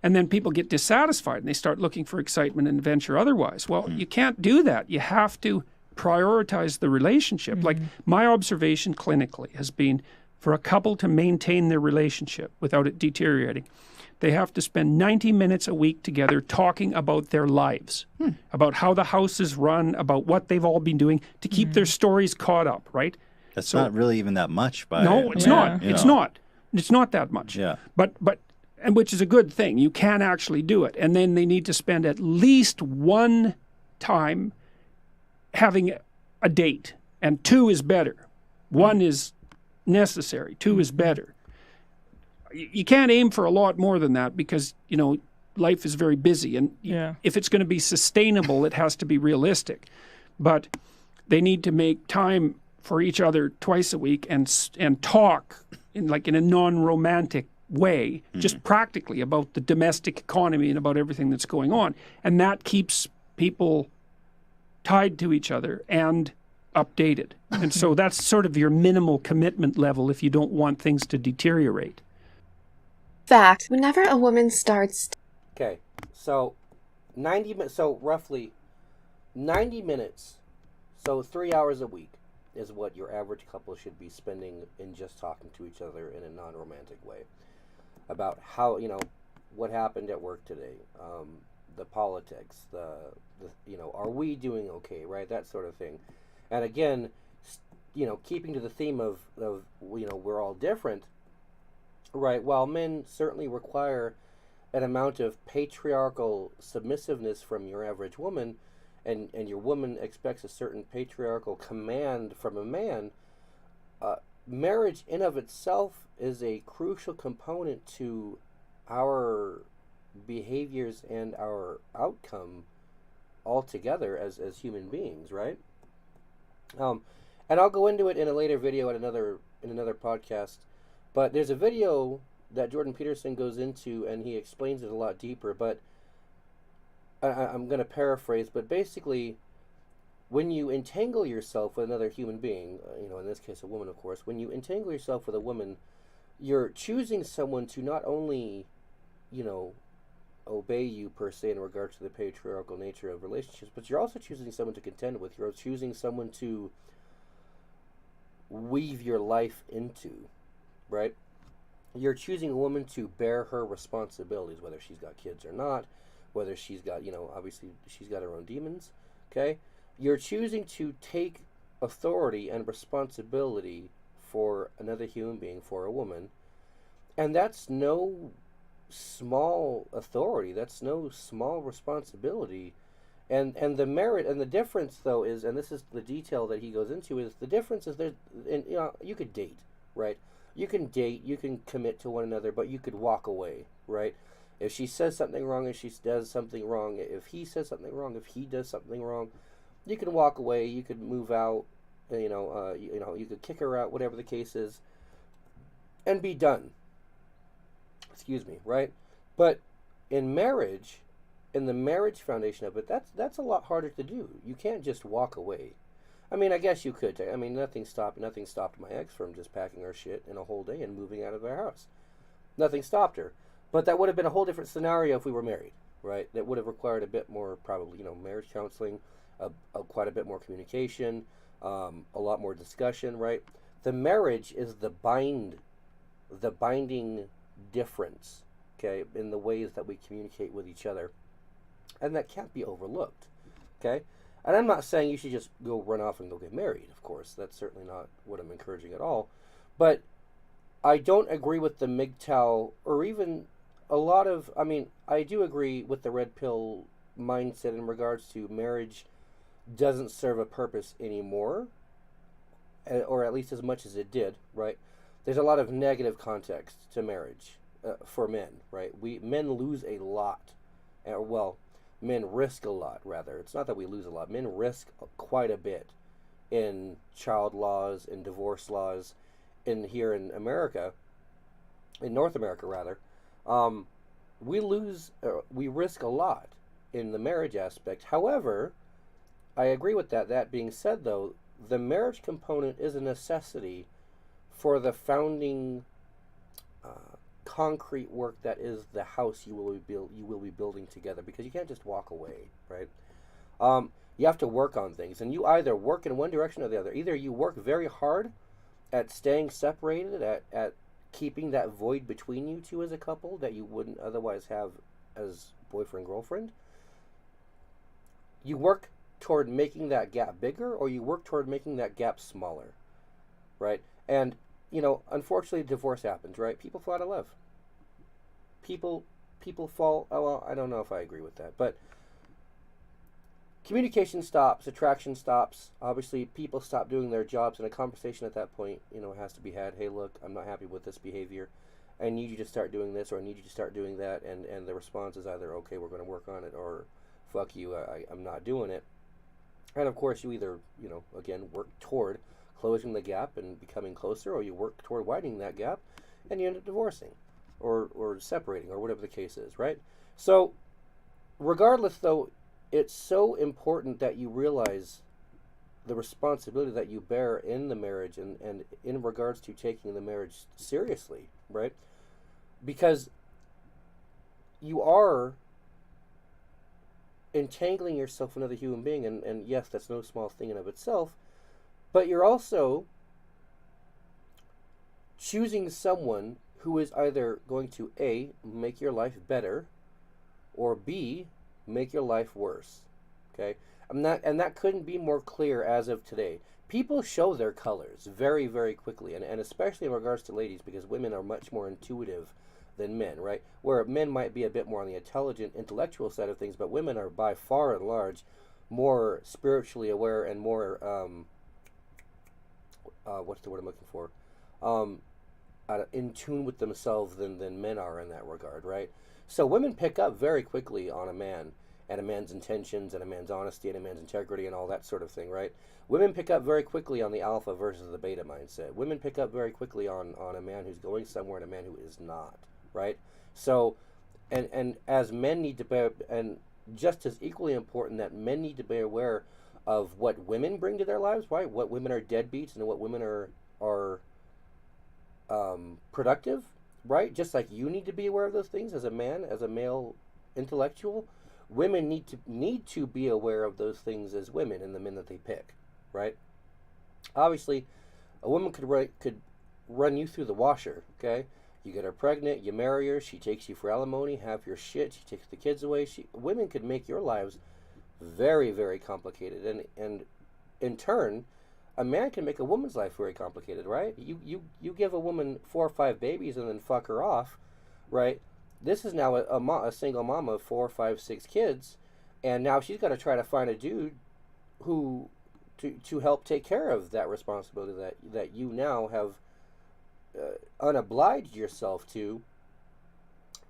And then people get dissatisfied and they start looking for excitement and adventure otherwise. Well, you can't do that. You have to prioritize the relationship. Like my observation clinically has been for a couple to maintain their relationship without it deteriorating, they have to spend 90 minutes a week together talking about their lives, about how the house is run, about what they've all been doing to keep their stories caught up, right? That's not really even that much. No, it's not. It's not. It's not that much. Yeah. And which is a good thing. You can actually do it. And then they need to spend at least one time having a date. And 2 is better. 1 is necessary. 2 is better. You can't aim for a lot more than that because, life is very busy. And if it's going to be sustainable, it has to be realistic. But they need to make time for each other twice a week and talk in a non-romantic way, just practically about the domestic economy and about everything that's going on. And that keeps people tied to each other and updated. And so that's sort of your minimal commitment level if you don't want things to deteriorate. Fact, whenever a woman starts... Okay, so 90 minutes, so roughly 90 minutes, so 3 hours a week is what your average couple should be spending in just talking to each other in a non-romantic way. About how, what happened at work today, the politics, the are we doing okay, right? That sort of thing. And again, keeping to the theme of we're all different, right? While men certainly require an amount of patriarchal submissiveness from your average woman, and your woman expects a certain patriarchal command from a man, marriage in of itself is a crucial component to our behaviors and our outcome altogether as human beings, right? And I'll go into it in a later video in another podcast, but there's a video that Jordan Peterson goes into and he explains it a lot deeper, but I'm going to paraphrase, but basically when you entangle yourself with another human being, in this case a woman, of course, when you entangle yourself with a woman, you're choosing someone to not only, obey you per se in regards to the patriarchal nature of relationships, but you're also choosing someone to contend with. You're choosing someone to weave your life into, right? You're choosing a woman to bear her responsibilities, whether she's got kids or not, whether she's got, obviously she's got her own demons, okay? You're choosing to take authority and responsibility for another human being, for a woman, and that's no small authority, that's no small responsibility, and the merit and the difference though is, and this is the detail that he goes into, is the difference is you could date, right? You can date, you can commit to one another, but you could walk away, right? If she says something wrong, if she does something wrong, if he says something wrong, if he does something wrong, you can walk away, you could move out, you could kick her out, whatever the case is, and be done. Excuse me, right? But in marriage, in the marriage foundation of it, that's a lot harder to do. You can't just walk away. I mean, I guess you could. Nothing stopped my ex from just packing her shit in a whole day and moving out of their house. Nothing stopped her. But that would have been a whole different scenario if we were married, right? That would have required a bit more, probably, marriage counseling, quite a bit more communication, a lot more discussion, right? The marriage is the binding difference, okay, in the ways that we communicate with each other. And that can't be overlooked, okay? And I'm not saying you should just go run off and go get married, of course. That's certainly not what I'm encouraging at all. But I don't agree with the MGTOW, or even a lot of, I do agree with the red pill mindset in regards to marriage doesn't serve a purpose anymore, or at least as much as it did, right? There's a lot of negative context to marriage for men, right? Men lose a lot. Men risk a lot, rather. It's not that we lose a lot. Men risk quite a bit in child laws, in divorce laws, here in America, in North America, rather. We risk a lot in the marriage aspect. However, I agree with that. That being said, though, the marriage component is a necessity for the founding concrete work that is the house you will be building together, because you can't just walk away, right? You have to work on things, and you either work in one direction or the other. Either you work very hard at staying separated, at keeping that void between you two as a couple that you wouldn't otherwise have as boyfriend girlfriend. You work toward making that gap bigger, or you work toward making that gap smaller, right? And unfortunately, divorce happens, right? People fall out of love. People fall. Oh, well, I don't know if I agree with that, but communication stops, attraction stops. Obviously, people stop doing their jobs, and a conversation at that point, has to be had. Hey, look, I'm not happy with this behavior. I need you to start doing this, or I need you to start doing that. And the response is either, okay, we're going to work on it, or fuck you, I'm not doing it. And of course, you either, again, work toward closing the gap and becoming closer, or you work toward widening that gap, and you end up divorcing, or separating, or whatever the case is, right? So, regardless, though, it's so important that you realize the responsibility that you bear in the marriage, and in regards to taking the marriage seriously, right? Because you are entangling yourself with another human being, and yes, that's no small thing in of itself, but you're also choosing someone who is either going to A, make your life better, or B, make your life worse. Okay? And that couldn't be more clear as of today. People show their colors very, very quickly, and especially in regards to ladies, because women are much more intuitive than men, right? Where men might be a bit more on the intelligent, intellectual side of things, but women are by far and large more spiritually aware and more, what's the word I'm looking for? In tune with themselves than men are in that regard, right? So women pick up very quickly on a man, and a man's intentions, and a man's honesty, and a man's integrity, and all that sort of thing, right? Women pick up very quickly on the alpha versus the beta mindset. Women pick up very quickly on a man who's going somewhere and a man who is not, right? So, and as men need to bear, and just as equally important that men need to be aware of what women bring to their lives, right? What women are deadbeats and what women are productive, right? Just like you need to be aware of those things as a man, as a male intellectual, women need to be aware of those things as women and the men that they pick, right? Obviously, a woman could run you through the washer, okay? You get her pregnant, you marry her, she takes you for alimony, have your shit, she takes the kids away. Women could make your lives very, very complicated, and in turn, a man can make a woman's life very complicated, right? You give a woman 4 or 5 babies and then fuck her off, right? This is now a single mom of 4, 5, 6 kids, and now she's got to try to find a dude who to help take care of that responsibility that you now have unobliged yourself to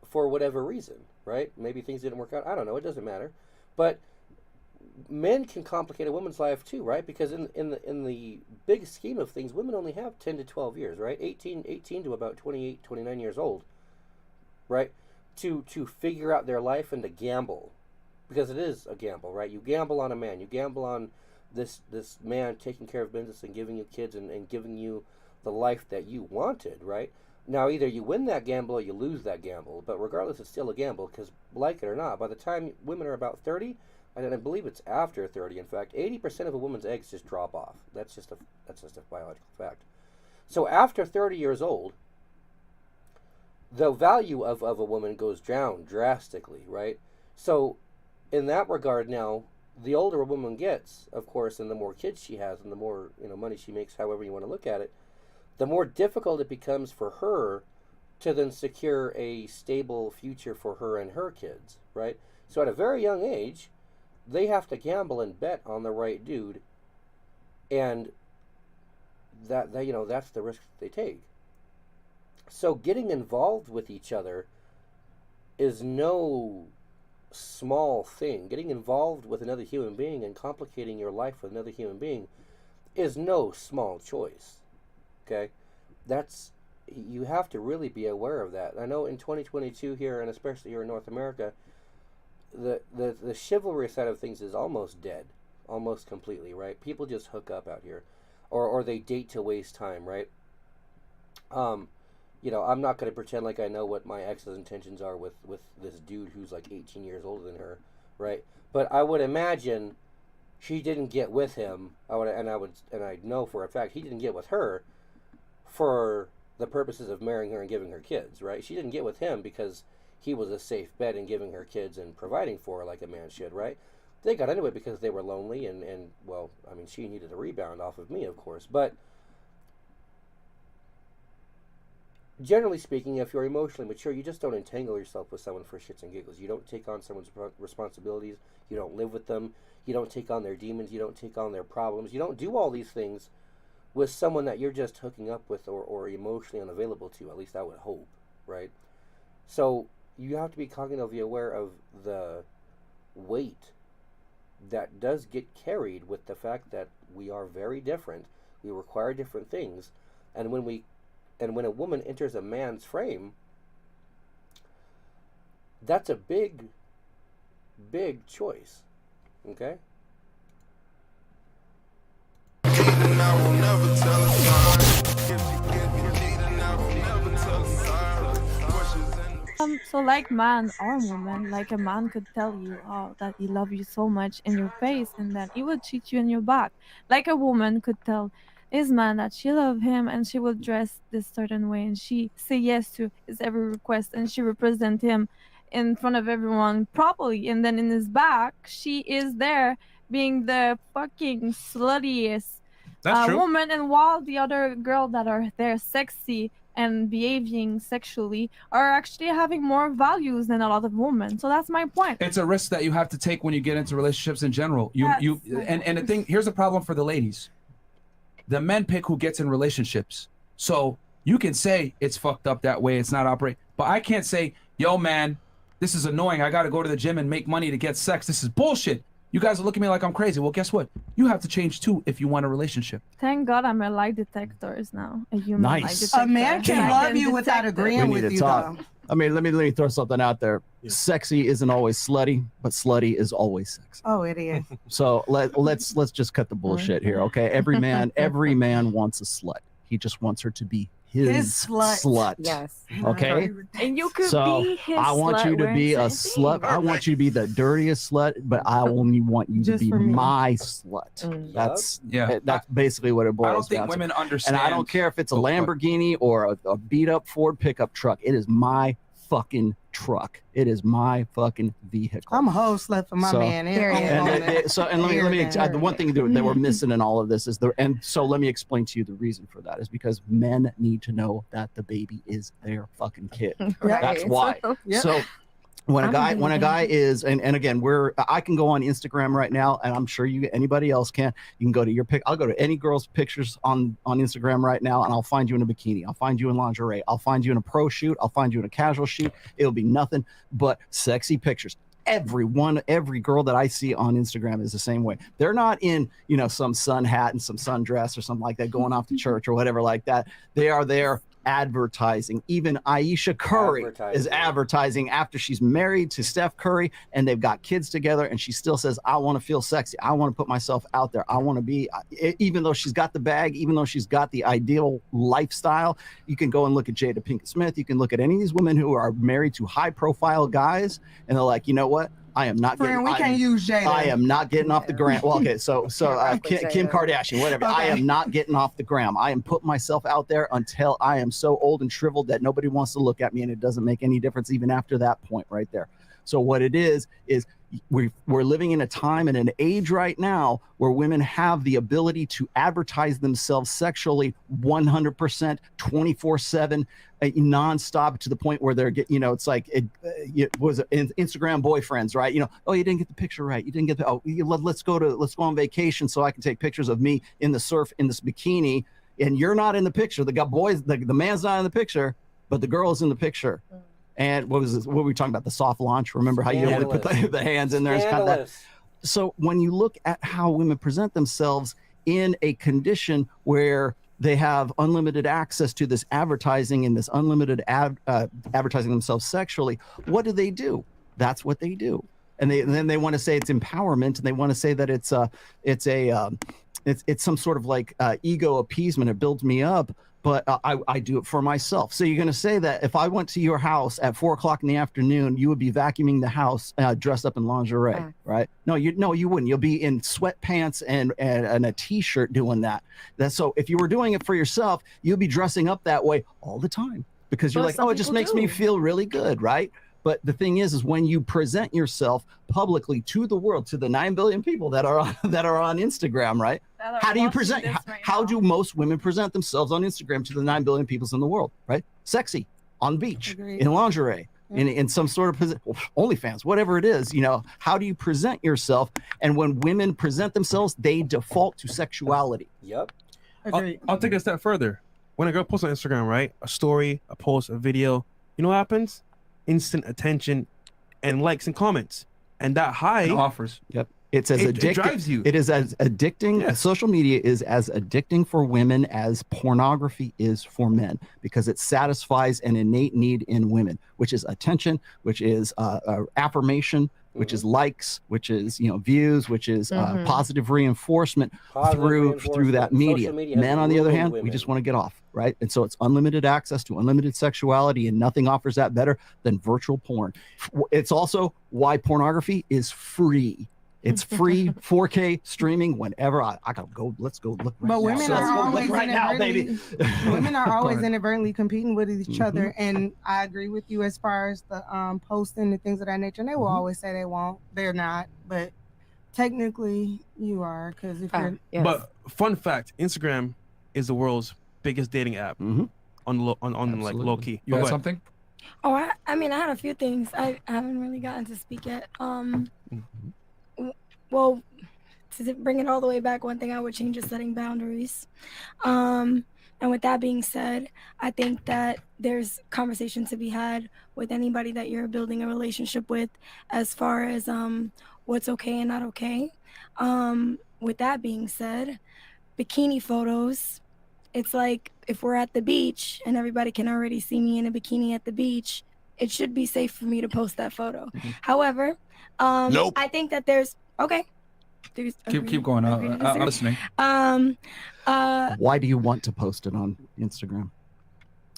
for whatever reason, right? Maybe things didn't work out. I don't know. It doesn't matter. But men can complicate a woman's life too, right? Because in the big scheme of things, women only have 10 to 12 years, right? 18 to about 28, 29 years old, right? To figure out their life and to gamble, because it is a gamble, right? You gamble on a man. You gamble on this man taking care of business and giving you kids and giving you the life that you wanted, right? Now, either you win that gamble or you lose that gamble, but regardless, it's still a gamble, because like it or not, by the time women are about 30, and I believe it's after 30, in fact, 80% of a woman's eggs just drop off. That's just a biological fact. So after 30 years old, the value of a woman goes down drastically, right? So in that regard now, the older a woman gets, of course, and the more kids she has, and the more money she makes, however you want to look at it, the more difficult it becomes for her to then secure a stable future for her and her kids, right? So at a very young age, they have to gamble and bet on the right dude, and that's the risk that they take. So getting involved with each other is no small thing. Getting involved with another human being and complicating your life with another human being is no small choice. Okay? You have to really be aware of that. I know in 2022 here, and especially here in North America, the chivalry side of things is almost dead. Almost completely, right? People just hook up out here. Or they date to waste time, right? you know, I'm not going to pretend like I know what my ex's intentions are with this dude who's like 18 years older than her, right? But I would imagine she didn't get with him. I know for a fact he didn't get with her for the purposes of marrying her and giving her kids, right? She didn't get with him because he was a safe bet in giving her kids and providing for her like a man should, right? They got into it because they were lonely and well, I mean, she needed a rebound off of me, of course. But generally speaking, if you're emotionally mature, you just don't entangle yourself with someone for shits and giggles. You don't take on someone's responsibilities. You don't live with them. You don't take on their demons. You don't take on their problems. You don't do all these things with someone that you're just hooking up with or emotionally unavailable to. At least I would hope, right? So you have to be cognitively aware of the weight that does get carried with the fact that we are very different. We require different things. And when a woman enters a man's frame, that's a big choice. Okay? So like man or woman, like a man could tell you, oh, that he loves you so much in your face, and then he would cheat you in your back. Like a woman could tell his man that she loves him and she will dress this certain way and she say yes to his every request and she represent him in front of everyone properly, and then in his back she is there being the fucking sluttiest woman, and while the other girl that are there sexy and behaving sexually are actually having more values than a lot of women. So that's my point. It's a risk that you have to take when you get into relationships in general. And the thing, here's the problem for the ladies. The men pick who gets in relationships. So you can say it's fucked up that way, it's not operate, but I can't say, yo man, this is annoying. I got to go to the gym and make money to get sex. This is bullshit. You guys are looking at me like I'm crazy. Well, guess what? You have to change too if you want a relationship. Thank God I'm a lie detector now. A human lie Nice. detector. A man can love you without We agreeing need with to you, talk. though. I mean, let me throw something out there. Sexy isn't always slutty, but slutty is always sexy. Oh, it is. So let's just cut the bullshit here, okay? Every man wants a slut. He just wants her to be his slut. Yes. Okay. And you could So be his I want slut you to wearing be a same slut. thing. I want you to be the dirtiest slut, but I only want you to Just be for me. my slut. That's basically what it boils I down don't think to. women And understand. I don't care if it's a Lamborghini or a beat up Ford pickup truck. It is my fucking truck. It is my fucking vehicle. I'm a whole slut for my man. Let me the one thing that we're missing in all of this is so let me explain to you the reason for that is because men need to know that the baby is their fucking kid. Right. That's why. Yep. So when a guy is and again I can go on Instagram right now and I'm sure anybody else can. You can go to your pic. I'll go to any girl's pictures on Instagram right now and I'll find you in a bikini. I'll find you in lingerie. I'll find you in a pro shoot. I'll find you in a casual shoot. It'll be nothing but sexy pictures. Every girl that I see on Instagram is the same way. They're not in, some sun hat and some sundress or something like that going off to church or whatever like that. They are there advertising. Even Aisha Curry is advertising after she's married to Steph Curry and they've got kids together and she still says, I want to feel sexy. I want to put myself out there. I want to be, even though she's got the bag, even though she's got the ideal lifestyle, you can go and look at Jada Pinkett Smith. You can look at any of these women who are married to high profile guys and they're like, you know what? I am not Friend, getting. we can't use Jada. I am not getting off the gram. Well, okay, so Kim Kardashian, whatever. Okay. I am not getting off the gram. I am putting myself out there until I am so old and shriveled that nobody wants to look at me, and it doesn't make any difference even after that point right there. So what it is we're living in a time and an age right now where women have the ability to advertise themselves sexually 100%, 24/7, nonstop to the point where they're getting, it's like it was Instagram boyfriends, right? Oh, you didn't get the picture right. You didn't get let's go on vacation so I can take pictures of me in the surf in this bikini, and you're not in the picture. The man's not in the picture, but the girl is in the picture. And what were we talking about? The soft launch. Remember how you only put the hands in there? It's kind of that. So when you look at how women present themselves in a condition where they have unlimited access to this advertising and this unlimited advertising themselves sexually, what do? That's what they do. And then they want to say it's empowerment, and they want to say that it's some sort of like ego appeasement. It builds me up. but I do it for myself. So you're going to say that if I went to your house at 4 o'clock in the afternoon, you would be vacuuming the house dressed up in lingerie, right? No, you wouldn't. You'll be in sweatpants and a t-shirt doing that. So if you were doing it for yourself, you'll be dressing up that way all the time because you're like, oh, it just makes me feel really good, right? But the thing is when you present yourself publicly to the world, to the 9 billion people that are on Instagram, right? How do you present? How do most women present themselves on Instagram to the 9 billion people in the world, right? Sexy, on the beach, in lingerie, in some sort of OnlyFans, whatever it is. How do you present yourself? And when women present themselves, they default to sexuality. Yep. I'll take it a step further. When a girl posts on Instagram, right, a story, a post, a video, you know what happens? Instant attention and likes and comments, and that high And offers. Yep. It's as addicting. It drives you. It is as addicting. Social media is as addicting for women as pornography is for men because it satisfies an innate need in women, which is attention, which is affirmation, which is likes, which is views, which is positive reinforcement through that media. Men, on the other hand, we just want to get off, right? And so it's unlimited access to unlimited sexuality, and nothing offers that better than virtual porn. It's also why pornography is free. It's free 4K streaming whenever I gotta go. Let's go look right But now. women are always right now, baby. Women are always ahead. inadvertently competing with each other, and I agree with you as far as the posting and things of that nature. And they will always say they won't. They're not, but technically you are because if you're. But fun fact: Instagram is the world's biggest dating app on like low key. You had something? Oh, I mean, I had a few things. I haven't really gotten to speak yet. Well, to bring it all the way back, one thing I would change is setting boundaries. And with that being said, I think that there's conversation to be had with anybody that you're building a relationship with as far as what's okay and not okay. With that being said, bikini photos, it's like if we're at the beach and everybody can already see me in a bikini at the beach, it should be safe for me to post that photo. However, I think that there's Keep going. I'm listening. Why do you want to post it on Instagram?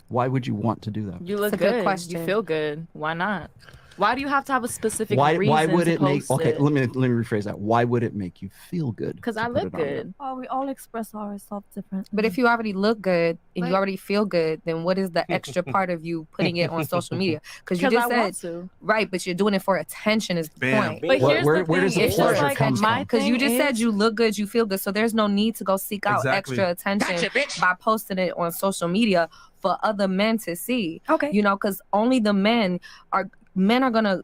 Why would you want to do that? You look It's a good good. question. You feel good. Why not? Why do you have to have a specific Why reason would to it make? post Okay, it? let me rephrase that. Why would it make you feel good? Because to I put look it on there? good. Oh, we all express ourselves differently. But if you already look good and you already feel good, then what is the extra part of you putting it on social media? Because you 'Cause just I want said to. right, but you're doing it for attention. Is the point? But here's where the does thing. the It's just pleasure like come my Because you thing just said is- you look good, you feel good, so there's no need to go seek out Exactly. extra attention by posting it on social media for other men to see. Okay. Because only the men are gonna.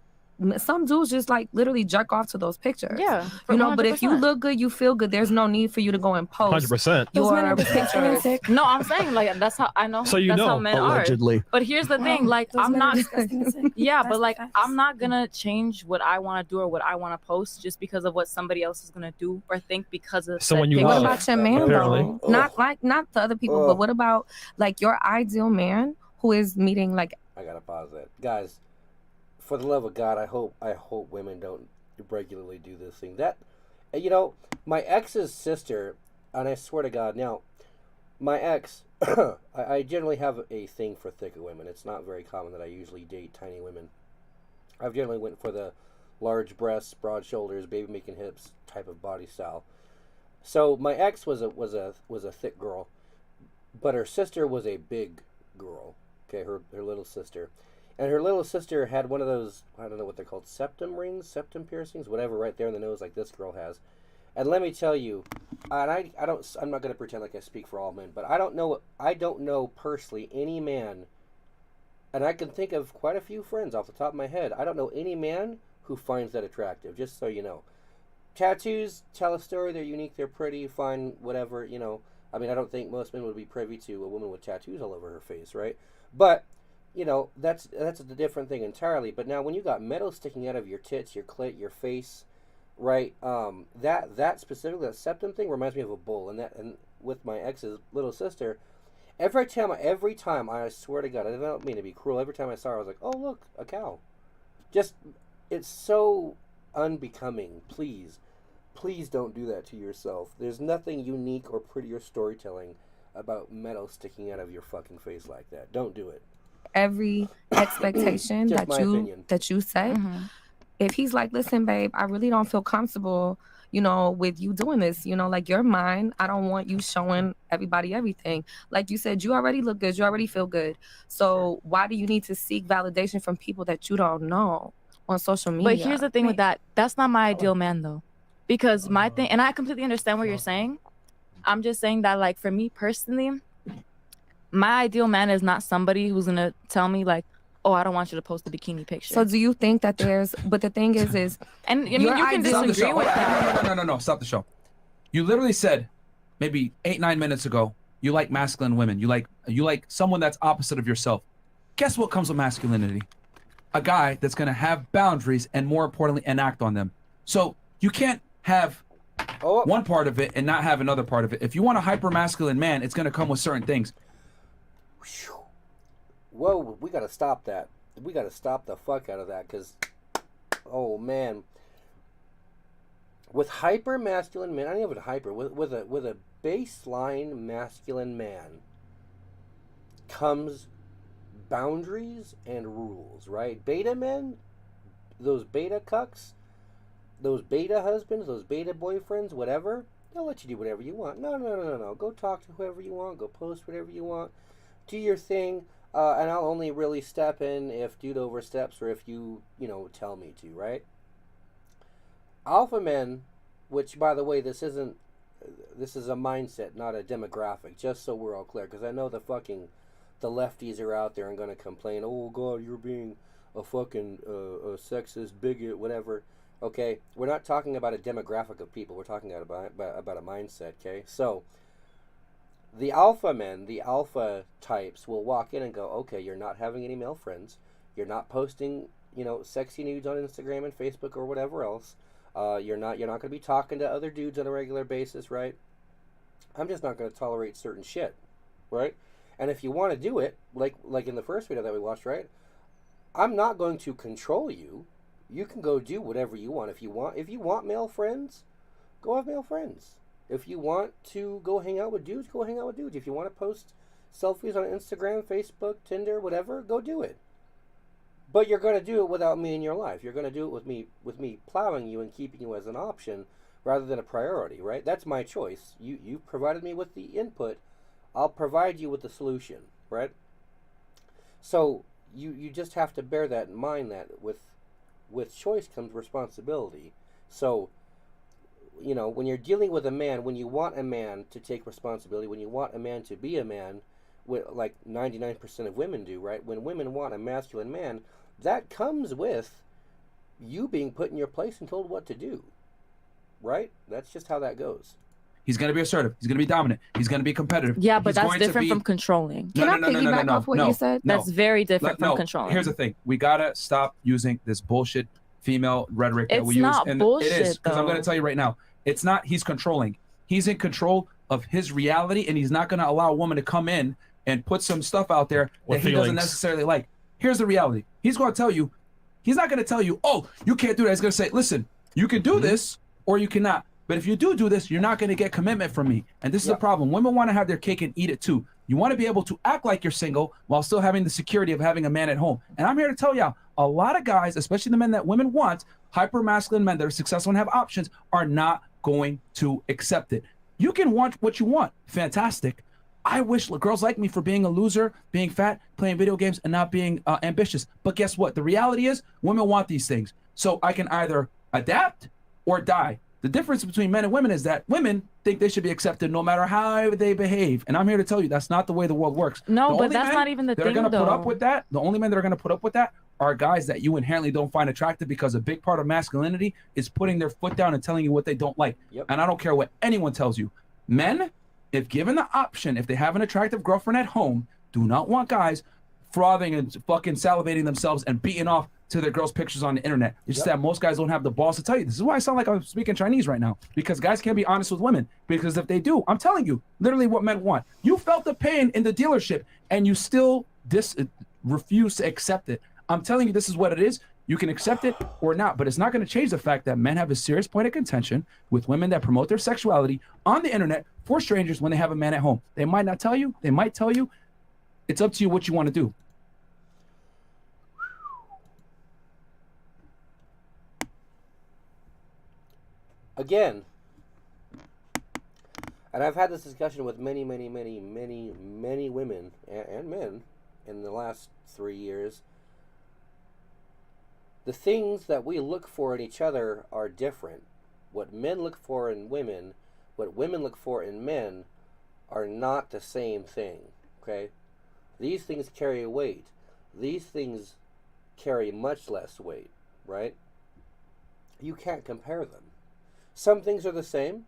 Some dudes just like literally jerk off to those pictures. Yeah, But if you 100%. look good, you feel good. There's no need for you to go and post 100%. Those men your are disgusting and pictures. sick. No, I'm saying like that's how I know. So you that's know, how men allegedly. are. But here's the thing, like Those I'm men are not. disgusting and sick. Yeah, That's but like the facts. I'm not gonna change what I want to do or what I want to post just because of what somebody else is gonna do or think because of Someone said you picture. What love. about your man Apparently. though? Not the other people, but what about like your ideal man who is meeting like I gotta pause that, guys. For the love of God, I hope women don't regularly do this thing. That, my ex's sister, and I swear to God, now, my ex, I generally have a thing for thicker women. It's not very common that I usually date tiny women. I've generally went for the large breasts, broad shoulders, baby making hips type of body style. So my ex was a thick girl, but her sister was a big girl. Okay, her little sister. And her little sister had one of those, I don't know what they're called, septum piercings, whatever, right there in the nose like this girl has. And let me tell you, and I'm not going to pretend like I speak for all men, but I don't know personally any man, and I can think of quite a few friends off the top of my head, I don't know any man who finds that attractive, just so you know. Tattoos tell a story, they're unique, they're pretty, fine, whatever, I mean, I don't think most men would be privy to a woman with tattoos all over her face, right? But that's a different thing entirely. But now when you got metal sticking out of your tits, your clit, your face, right? That specifically, that septum thing reminds me of a bull. And with my ex's little sister, every time I swear to God, I don't mean to be cruel. Every time I saw her, I was like, oh look, a cow. Just, it's so unbecoming. Please don't do that to yourself. There's nothing unique or prettier storytelling about metal sticking out of your fucking face like that. Don't do it. Every expectation Just my opinion. that you set. If he's like, listen, babe, I really don't feel comfortable, you know, with you doing this, you know, like you're mine. I don't want you showing everybody everything. Like you said, you already look good. You already feel good. So why do you need to seek validation from people that you don't know on social media? But here's the thing with that. That's not my ideal man, though. Because my thing, and I completely understand what you're saying. I'm just saying that, like, for me personally, my ideal man is not somebody who's going to tell me, like, oh, I don't want you to post a bikini picture. So do you think that there's, but the thing is, and I mean, you can disagree with that. No, stop the show. You literally said maybe 8-9 minutes ago, you like masculine women. You like someone that's opposite of yourself. Guess what comes with masculinity? A guy that's going to have boundaries and, more importantly, enact on them. So you can't have one part of it and not have another part of it. If you want a hyper masculine man, it's going to come with certain things. Whoa, we gotta stop that. We gotta stop the fuck out of that, because, oh man, with hyper masculine men, I don't even hyper. With a baseline masculine man comes boundaries and rules, right? Beta men, those beta cucks, those beta husbands, those beta boyfriends, whatever, they'll let you do whatever you want. No. Go talk to whoever you want. Go post whatever you want. Do your thing. And I'll only really step in if dude oversteps or if you tell me to, right? Alpha men, which, by the way, this is a mindset, not a demographic, just so we're all clear, because I know the lefties are out there and going to complain, oh, God, you're being a fucking a sexist, bigot, whatever. Okay, we're not talking about a demographic of people. We're talking about a mindset, okay? So the alpha men, the alpha types will walk in and go, okay, you're not having any male friends. You're not posting, sexy nudes on Instagram and Facebook or whatever else. You're not going to be talking to other dudes on a regular basis, right? I'm just not going to tolerate certain shit, right? And if you want to do it, like in the first video that we watched, right? I'm not going to control you. You can go do whatever you want. If you want male friends, go have male friends. If you want to go hang out with dudes, go hang out with dudes. If you want to post selfies on Instagram, Facebook, Tinder, whatever, go do it. But you're going to do it without me in your life. You're going to do it with me plowing you and keeping you as an option rather than a priority, right? That's my choice. You provided me with the input. I'll provide you with the solution, right? So you just have to bear that in mind, that with choice comes responsibility. So when you're dealing with a man, when you want a man to take responsibility, when you want a man to be a man, like 99% of women do, right? When women want a masculine man, that comes with you being put in your place and told what to do, right? That's just how that goes. He's going to be assertive. He's going to be dominant. He's going to be competitive. Yeah, but that's different from controlling. Can I piggyback off what you said? That's very different from controlling. Here's the thing. We got to stop using this bullshit female rhetoric that we use. It's not bullshit, it is, because I'm going to tell you right now. It's not he's controlling. He's in control of his reality, and he's not going to allow a woman to come in and put some stuff out there that he doesn't necessarily like. Here's the reality. He's going to tell you. He's not going to tell you, oh, you can't do that. He's going to say, listen, you can do this or you cannot. But if you do this, you're not going to get commitment from me. And this is the problem. Women want to have their cake and eat it too. You want to be able to act like you're single while still having the security of having a man at home. And I'm here to tell y'all, a lot of guys, especially the men that women want, hyper masculine men that are successful and have options, are not going to accept it. You can want what you want. Fantastic. I wish girls like me for being a loser, being fat, playing video games, and not being ambitious. But guess what? The reality is women want these things. So I can either adapt or die. The difference between men and women is that women think they should be accepted no matter how they behave. And I'm here to tell you that's not the way the world works. No, but that's not even the thing, though. Put up with that, the only men that are going to put up with that are guys that you inherently don't find attractive, because a big part of masculinity is putting their foot down and telling you what they don't like. Yep. And I don't care what anyone tells you. Men, if given the option, if they have an attractive girlfriend at home, do not want guys frothing and fucking salivating themselves and beating off to their girls' pictures on the internet. It's just that most guys don't have the balls to tell you. This is why I sound like I'm speaking Chinese right now, because guys can't be honest with women. Because if they do, I'm telling you, literally what men want. You felt the pain in the dealership and you still refuse to accept it. I'm telling you, this is what it is. You can accept it or not, but it's not going to change the fact that men have a serious point of contention with women that promote their sexuality on the internet for strangers when they have a man at home. They might not tell you. They might tell you. It's up to you what you want to do. Again, and I've had this discussion with many women and men in the last 3 years. The things that we look for in each other are different. What men look for in women, what women look for in men, are not the same thing, okay? These things carry weight. These things carry much less weight, right? You can't compare them. Some things are the same.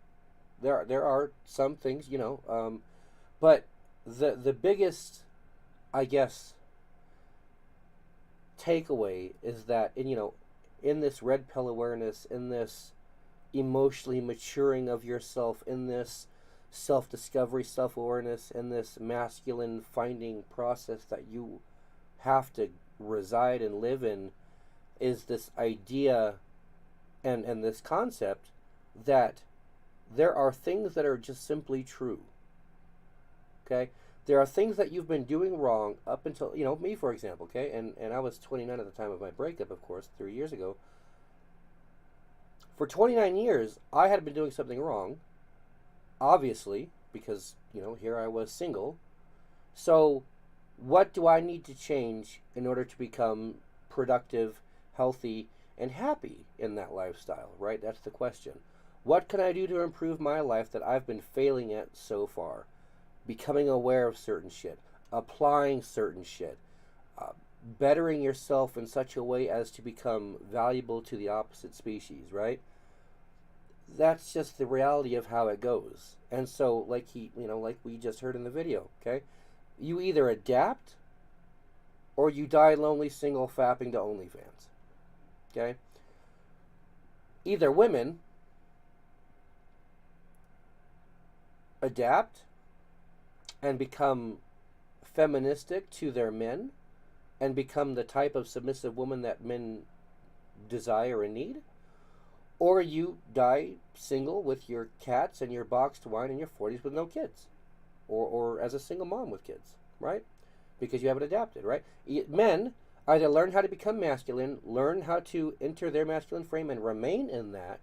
There are some things, you know, but the biggest, I guess, takeaway is that in this red pill awareness, in this emotionally maturing of yourself, in this self-discovery, self-awareness, in this masculine finding process that you have to reside and live in, is this idea and this concept that there are things that are just simply true. Okay? There are things that you've been doing wrong up until, me, for example, okay? And I was 29 at the time of my breakup, of course, 3 years ago. For 29 years, I had been doing something wrong, obviously, because, here I was single. So, what do I need to change in order to become productive, healthy, and happy in that lifestyle, right? That's the question. What can I do to improve my life that I've been failing at so far? Becoming aware of certain shit, applying certain shit, bettering yourself in such a way as to become valuable to the opposite species, right? That's just the reality of how it goes. And so, like we just heard in the video, okay? You either adapt or you die lonely, single, fapping to OnlyFans, okay? Either women adapt and become feministic to their men and become the type of submissive woman that men desire and need, or you die single with your cats and your boxed wine in your 40s with no kids, or as a single mom with kids, right? Because you haven't adapted, right? Men either learn how to become masculine, learn how to enter their masculine frame and remain in that,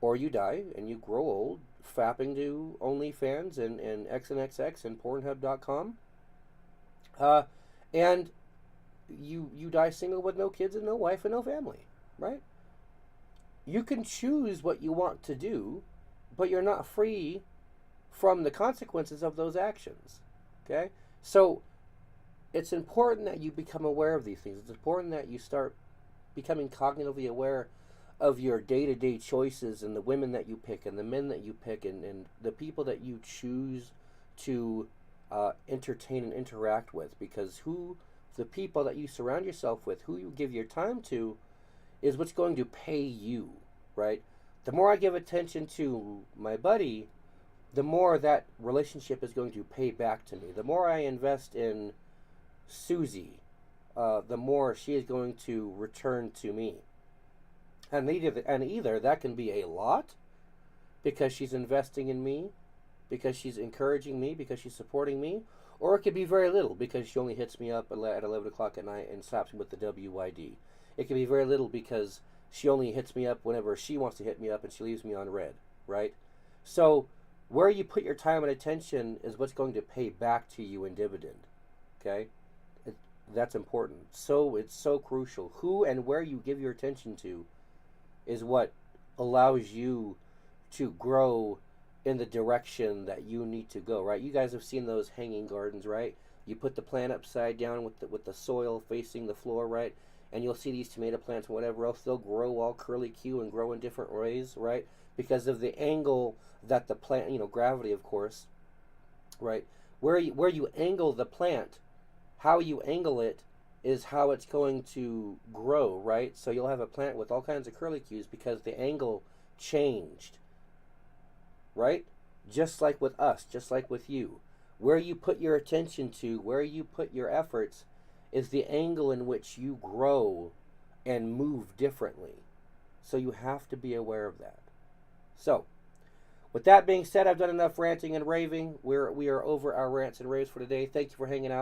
or you die and you grow old, fapping to OnlyFans and XNXX and Pornhub.com, and you die single with no kids and no wife and no family, right? You can choose what you want to do, but you're not free from the consequences of those actions, okay? So it's important that you become aware of these things. It's important that you start becoming cognitively aware of your day-to-day choices and the women that you pick and the men that you pick and the people that you choose to entertain and interact with, because the people that you surround yourself with, who you give your time to, is what's going to pay you, right? The more I give attention to my buddy, the more that relationship is going to pay back to me. The more I invest in Susie, the more she is going to return to me. And either that can be a lot, because she's investing in me, because she's encouraging me, because she's supporting me, or it could be very little, because she only hits me up at 11 o'clock at night and slaps me with the WYD. It could be very little because she only hits me up whenever she wants to hit me up and she leaves me on red, right? So where you put your time and attention is what's going to pay back to you in dividend, okay? That's important. So it's so crucial. Who and where you give your attention to is what allows you to grow in the direction that you need to go, right? You guys have seen those hanging gardens, right? You put the plant upside down with the soil facing the floor, right? And you'll see these tomato plants and whatever else, they'll grow all curly Q and grow in different ways, right? Because of the angle that the plant, gravity, of course, right? Where you angle the plant, how you angle it is how it's going to grow, right? So you'll have a plant with all kinds of curly Qs because the angle changed, right? Just like with us, just like with you. Where you put your attention to, where you put your efforts, is the angle in which you grow and move differently. So you have to be aware of that. So, with that being said, I've done enough ranting and raving. We are over our rants and raves for today. Thank you for hanging out.